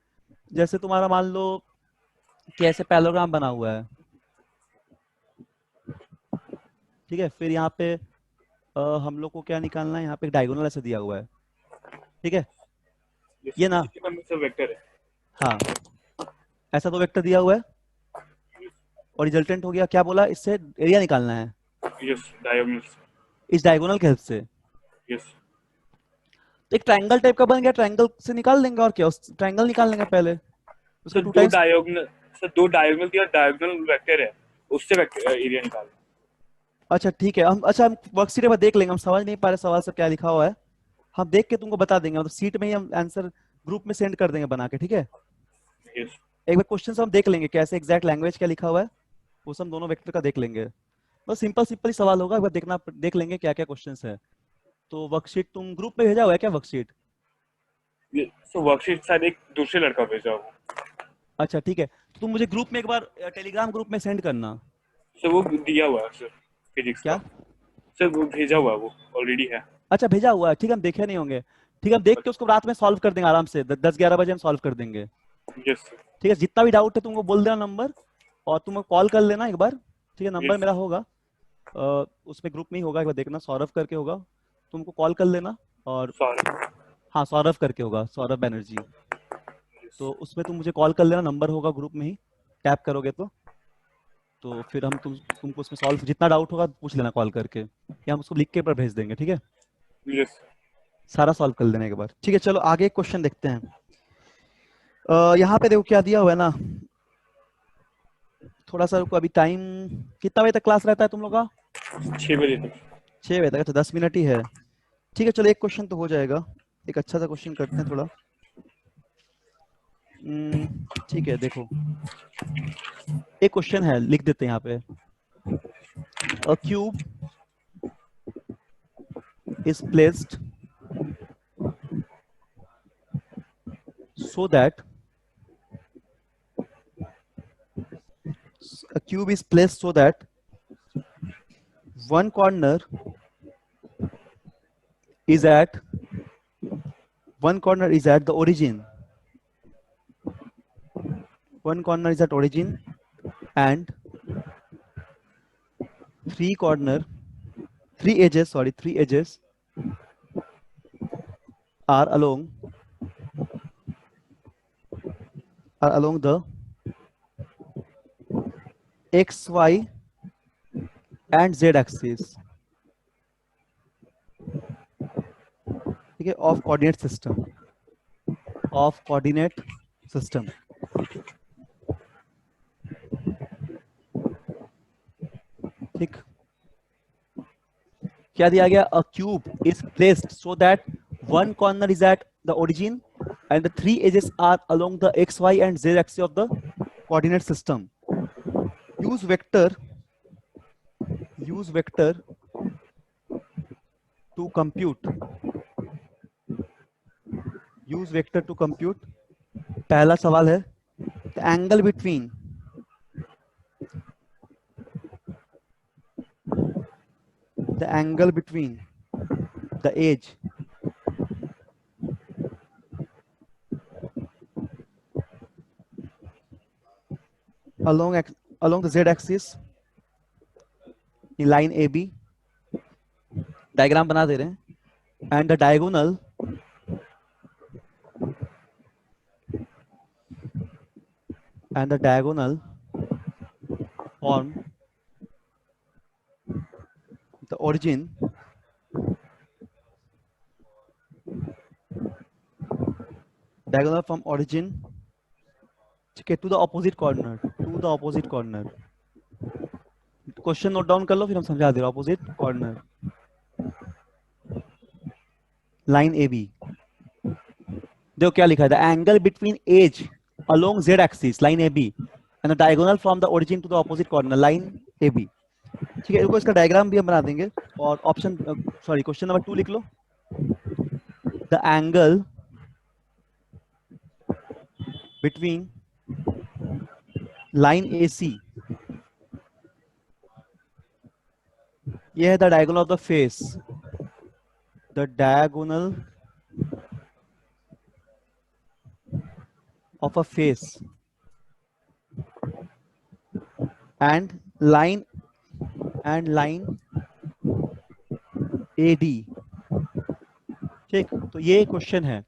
S1: जैसे तुम्हारा मान लो कि ऐसे पैरेललोग्राम बना हुआ है, ठीक है, फिर यहाँ पे हम लोग को क्या निकालना है, यहाँ पे डायगोनल ऐसे दिया हुआ है, ठीक है, ये ना,
S2: सर वेक्टर है।
S1: हाँ, ऐसा तो वेक्टर दिया हुआ है, और रिजल्टेंट हो गया, क्या बोला, इससे एरिया निकालना है
S2: यस डायगोनल।
S1: इस डायगोनल के हेल्प से।
S2: यस
S1: तो एक ट्रायंगल टाइप का बन गया, ट्रायंगल से निकाल देंगे, और क्या, उस ट्रायंगल निकाल लेंगे पहले, उसका
S2: सर
S1: 2
S2: दो
S1: टाइम्स।
S2: डायगोनल, सर दो डायगोनल दिया, डायगोनल वेक्टर है, उससे वेक्टर एरिया निकाल।
S1: अच्छा ठीक है, हम वर्कशीट में देख लेंगे, हम समझ नहीं पा रहे सवाल से क्या लिखा हुआ है, हम देख के तुमको बता देंगे, मतलब सीट में ही हम आंसर ग्रुप में सेंड कर देंगे बना के, ठीक है।
S2: यस
S1: एक बार क्वेश्चन हम देख लेंगे कैसे एग्जैक्ट लैंग्वेज क्या लिखा हुआ है, वो सब दोनों वेक्टर का देख लेंगे, बस सिंपल सिंपल ही सवाल होगा, एक बार देखना, देख लेंगे क्या क्या क्वेश्चन है। तो वर्कशीट तुम ग्रुप में भेजा हुआ है क्या, वर्कशीट?
S2: सो वर्कशीट शायद एक दूसरे लड़का भेजा वो।
S1: अच्छा ठीक है, तो तुम मुझे ग्रुप में एक बार टेलीग्राम ग्रुप में सेंड करना।
S2: सर वो दिया हुआ है सर, फिजिक्स का।
S1: क्या?
S2: सर वो भेजा हुआ है, वो ऑलरेडी है।
S1: अच्छा भेजा हुआ है, ठीक है, हम देखे नहीं होंगे, ठीक है, हम देख के उसको रात में सॉल्व कर देंगे आराम से, 10-11 बजे हम सॉल्व कर देंगे,
S2: यस सर।
S1: ठीक है। जितना भी डाउट है तुमको बोल देना नंबर, और तुमको कॉल कर लेना एक बार, ठीक है, नंबर
S2: यस
S1: मेरा होगा, उसमें ग्रुप में ही होगा, एक बार देखना, सौरभ करके होगा, तुमको कॉल कर लेना, और
S2: सॉरी।
S1: हाँ सौरभ करके होगा, सौरभ बैनर्जी, तो उसमें तुम मुझे कॉल कर लेना, नंबर होगा ग्रुप में ही, टैप करोगे तो फिर हम तुमको उसमें सॉल्व, जितना डाउट होगा पूछ लेना कॉल करके, या हम उसको लिख के पर भेज देंगे, ठीक है।
S2: यस
S1: सारा सॉल्व कर लेने के बाद। ठीक है, चलो आगे क्वेश्चन देखते हैं। यहाँ पे देखो क्या दिया हुआ है ना, थोड़ा सा रुको, अभी टाइम कितना बजे तक क्लास रहता है तुम लोग का?
S2: 6 बजे तक।
S1: 6 बजे तक, अच्छा 10 मिनट ही है। ठीक है, चलो एक क्वेश्चन तो हो जाएगा, एक अच्छा सा क्वेश्चन करते हैं थोड़ा। ठीक है, देखो एक क्वेश्चन है, लिख देते हैं यहाँ पे। अ cube is placed so that one corner is at the origin. One corner is at origin and three edges are along the x, y and z axis, ठीक है, of coordinate system। ठीक, क्या दिया गया? अ cube is placed so that one corner is at the origin and the three edges are along the x, y and z axis of the coordinate system. Use vector to compute पहला सवाल है the angle between the edge along the z axis in line AB, diagram बना दे रहे हैं, and the diagonal form the origin ठीक है to the opposite corner। Question note down कर लो, फिर हम समझा दे रहे। Opposite corner line A B, देखो क्या लिखा है, the angle between edge along Z axis line A B and the diagonal from the origin to the opposite corner line A B. ठीक है, इसका डायग्राम भी हम बना देंगे। और ऑप्शन क्वेश्चन नंबर 2 लिख लो। The angle between line A C, ये है the diagonal of the face, the diagonal of a face and line AD। ठीक, तो ये क्वेश्चन है।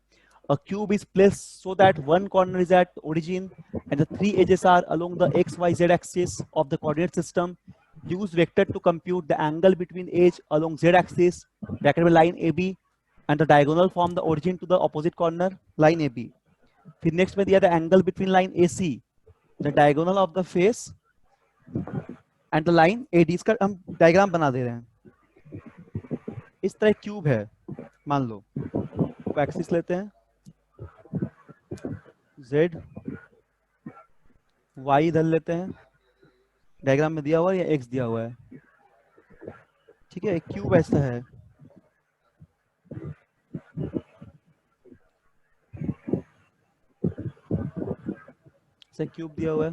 S1: A cube is placed so that one corner is at origin and the three edges are along the x, y, z axis of the coordinate system. Use vector to compute the angle between edge along z axis, bracket with line AB, and the diagonal from the origin to the opposite corner line AB. फिर next में दिया था angle between line AC, the diagonal of the face and the line AD। इसका हम diagram बना दे रहे हैं। इस तरह क्यूब है, मान लो एक्सिस लेते हैं, Z Y इधर लेते हैं, डायग्राम में दिया हुआ है या X दिया हुआ है। ठीक है, एक क्यूब ऐसा है, ऐसा क्यूब दिया हुआ है।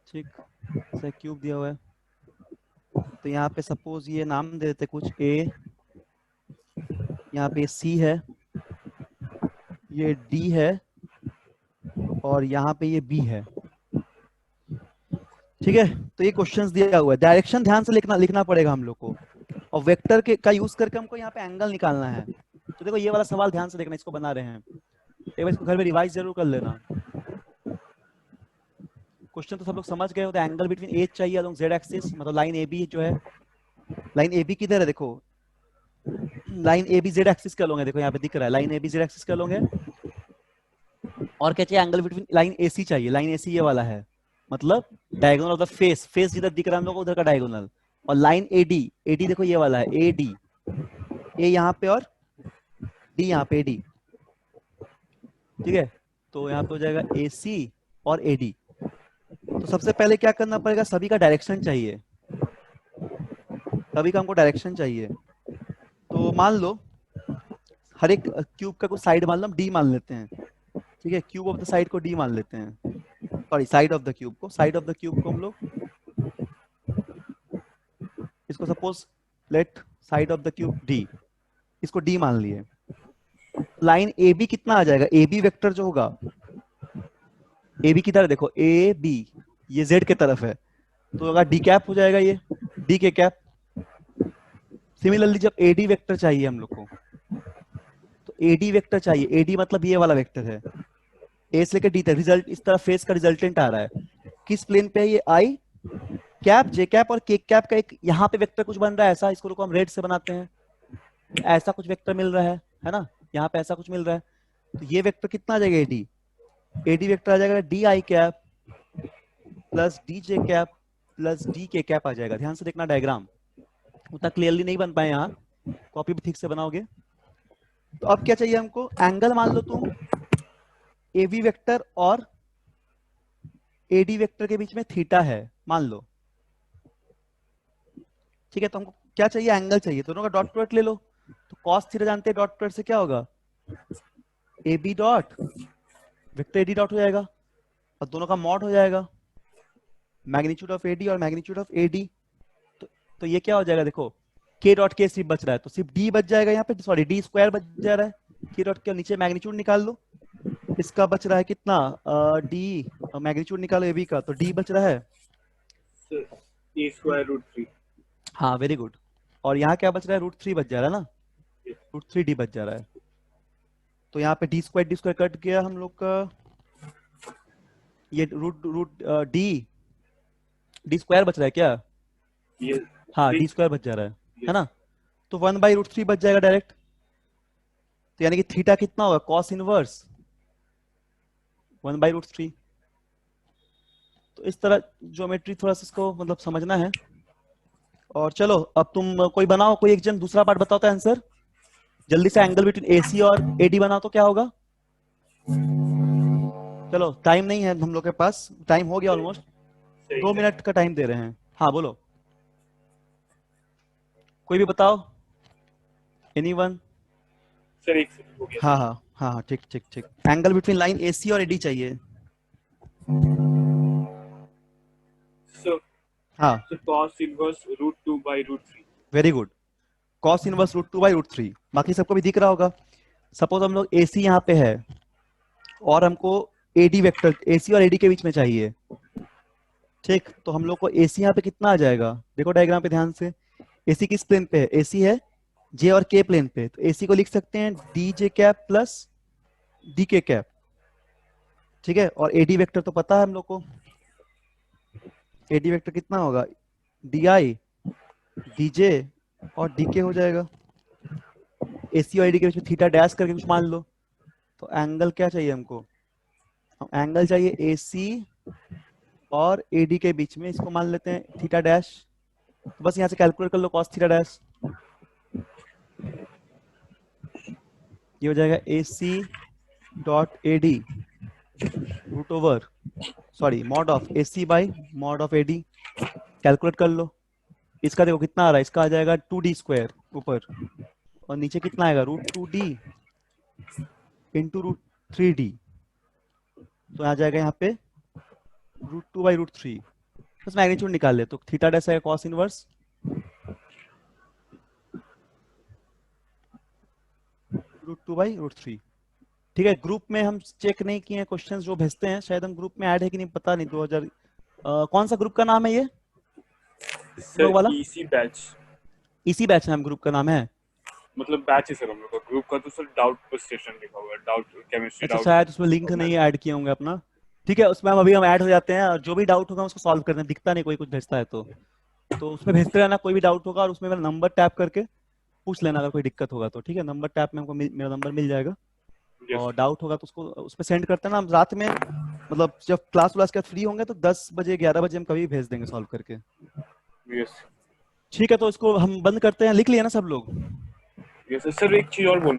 S1: ठीक, ऐसा क्यूब दिया हुआ है। तो यहाँ पे सपोज ये नाम दे देते कुछ A, यहाँ पे C है, ये D है और यहाँ पे ये B है। ठीक है, तो ये क्वेश्चंस दिया हुआ है। डायरेक्शन ध्यान से लिखना पड़ेगा हम लोग को, और वेक्टर का यूज करके हमको यहाँ पे एंगल निकालना है। तो देखो ये वाला सवाल ध्यान से देखना, इसको बना रहे हैं, एक बार इसको घर में रिवाइज जरूर कर लेना। क्वेश्चन तो सब लोग समझ गए हो। एंगल बिटवीन एज चाहिए अलोंग जेड एक्सिस, मतलब लाइन ए बी जो है, लाइन ए बी किधर है देखो, line A B Z axis के अलोंग है, देखो यहाँ पे दिख रहा है line A B Z axis के अलोंग है। और क्या चाहिए, angle between line A C चाहिए, लाइन ए सी ये वाला है, मतलब diagonal of the face, face जिधर दिख रहा है हम लोग को उधर का डायगोनल। और line A D, A D देखो ये वाला है, ए डी, ए यहाँ पे और डी यहाँ पे, डी, ठीक है। तो यहाँ पे हो जाएगा ए सी और ए डी। तो सबसे पहले क्या करना पड़ेगा, सभी का डायरेक्शन चाहिए, सभी का हमको डायरेक्शन चाहिए। तो मान लो हर एक क्यूब का कुछ साइड मान लो हम डी मान लेते हैं, ठीक है, क्यूब ऑफ द साइड को डी मान लेते हैं, sorry side of the cube को, साइड ऑफ द क्यूब को हम लोग इसको suppose let side of the cube D, इसको डी मान लिए। लाइन ए बी कितना आ जाएगा, ए बी वेक्टर जो होगा, ए बी की तरफ देखो, ए बी ये जेड के तरफ है, तो अगर डी कैप हो जाएगा ये डी के कैप। सिमिलरली जब ए डी वेक्टर चाहिए हम लोग को, तो ए डी वेक्टर चाहिए, ए डी मतलब ये वाला वेक्टर है, ए से लेकर डी तक, रिजल्ट इस तरह फेस का रिजल्टेंट आ रहा है, किस प्लेन पे है ये, आई कैप जे कैप और के कैप का एक यहाँ पे वेक्टर कुछ बन रहा है ऐसा, इसको हम रेड से बनाते हैं, ऐसा कुछ वेक्टर मिल रहा है ना, यहाँ पे ऐसा कुछ मिल रहा है। तो ये वेक्टर कितना आ जाएगा, एडी, एडी वेक्टर आ जाएगा D I cap plus D J cap plus D के कैप आ जाएगा। ध्यान से देखना डायग्राम, उतना क्लियरली नहीं बन पाए यहाँ, कॉपी भी ठीक से बनाओगे। तो अब क्या चाहिए हमको, एंगल मान लो तुम ए बी वेक्टर और ए डी वेक्टर के बीच में थीटा है मान लो, ठीक है। तो हमको क्या चाहिए, एंगल चाहिए, दोनों का डॉट प्रोडक्ट ले लो। तो कॉस थीटा जानते हैं, डॉट प्रोडक्ट से क्या होगा, A B dot vector A D dot हो जाएगा, और दोनों का मॉड हो जाएगा मैग्नीट्यूड ऑफ ए डी और मैग्नीट्यूड ऑफ ए डी। तो ये क्या हो जाएगा, देखो के डॉट के सिर्फ बच रहा है, तो सिर्फ डी बच जाएगा यहाँ पे, सॉरी डी स्क्वायर बच जा रहा है, के डॉट के नीचे मैग्नीट्यूड निकाल लो, इसका बच रहा है कितना, डी मैग्नीट्यूड निकालो ए बी का, तो डी बच रहा है
S2: ए स्क्वायर रूट 3।
S1: हाँ वेरी गुड। और यहाँ क्या बच रहा है, रूट 3 बच जा रहा है ना, रूट 3 डी बच जा रहा है। तो यहाँ पे डी स्क्वायर कट गया हम लोग का, ये रूट डी स्क्वायर बच रहा है क्या, हाँ डी स्क्वायर बच जा रहा है ना। तो 1/√3 बच जाएगा डायरेक्ट। तो यानी कि थीटा कितना होगा, कॉस इनवर्स 1/√3। तो इस तरह ज्योमेट्री थोड़ा सा इसको मतलब समझना है। और चलो अब तुम कोई बनाओ, कोई एक जन दूसरा पार्ट बताओ तो आंसर जल्दी से, एंगल बिटवीन एसी और एडी बनाओ तो क्या होगा। चलो टाइम नहीं है हम लोग के पास, टाइम हो गया ऑलमोस्ट, 2 मिनट का टाइम दे रहे हैं। हाँ बोलो, कोई भी बताओ, एनीवन।
S2: सर एक सेकंड हो गया।
S1: हाँ हाँ हाँ हाँ ठीक ठीक ठीक। एंगल बिटवीन लाइन एसी और एडी चाहिए।
S2: सो
S1: हाँ
S2: cos inverse √2/√3।
S1: Very good, cos inverse √2/√3। बाकी सबको भी दिख रहा होगा। सपोज हम लोग एसी यहाँ पे है और हमको एडी वेक्टर एसी और एडी के बीच में चाहिए, ठीक। तो हम लोग को एसी यहाँ पे कितना आ जाएगा, देखो डायग्राम पे ध्यान से, एसी किस प्लेन पे है, एसी है जे और के प्लेन पे। तो एसी को लिख सकते हैं D J cap plus D के कैप, ठीक है। और एडी वेक्टर तो पता है हम लोग को, एडी वेक्टर कितना होगा, डी आई डी जे और डी के हो जाएगा। एसी और एडी के बीच में थीटा डैश करके कुछ मान लो। तो एंगल क्या चाहिए हमको, एंगल चाहिए एसी और एडी के बीच में, इसको मान लेते हैं थीटा डैश। तो बस यहाँ से कैलकुलेट कर लो कॉस थीटा डैश, ये हो जाएगा AC dot AD root over sorry mod of AC by mod of AD। Calculate कर लो, इसका देखो कितना आ रहा है, इसका आ जाएगा 2D स्क्वायर ऊपर, और नीचे कितना आएगा √2D इंटू √3D। तो आ जाएगा यहाँ पे √2/√3। बस मैग्नीट्यूड निकाल ले, तो थीटा डैश आएगा कॉस इनवर्स √2/√3। ठीक है, ग्रुप में हम चेक नहीं किए हैं क्वेश्चंस जो भेजते हैं, शायद हम ग्रुप में ऐड है कि नहीं पता नहीं। 2000 कौन सा ग्रुप का नाम है ये
S2: सर
S1: वाला?
S2: इसी बैच,
S1: इसी बैच नाम ग्रुप का नाम है।
S2: मतलब बैच है सर हम लोग का। ग्रुप का तो सर डाउट स्टेशन लिखा हुआ है, डाउट केमिस्ट्री
S1: अच्छा
S2: डाउट।
S1: शायद उसमें लिंक नहीं ऐड किए होंगे अपना। ठीक है, उसमें हम ऐड हो जाते हैं और जो भी डाउट होगा उसको सॉल्व करते हैं, दिखता नहीं कोई कुछ भेजता है तो उसमें भेजते रहना कोई भी डाउट होगा, और उसमें मेरा नंबर टैप करके पूछ लेना अगर कोई दिक्कत होगा तो। ठीक है, नंबर टैप में हमको मेरा नंबर मिल जाएगा,
S2: Yes.
S1: और डाउट होगा तो उसको उस पर सेंड करते हैं ना। हम रात में मतलब जब क्लास के फ्री होंगे तो 10 बजे 11 बजे हम कभी भेज देंगे सॉल्व करके।
S2: Yes.
S1: ठीक है, तो इसको हम बंद करते हैं। लिख लिया ना सब लोग?
S2: Yes, सर एक चीज और बोल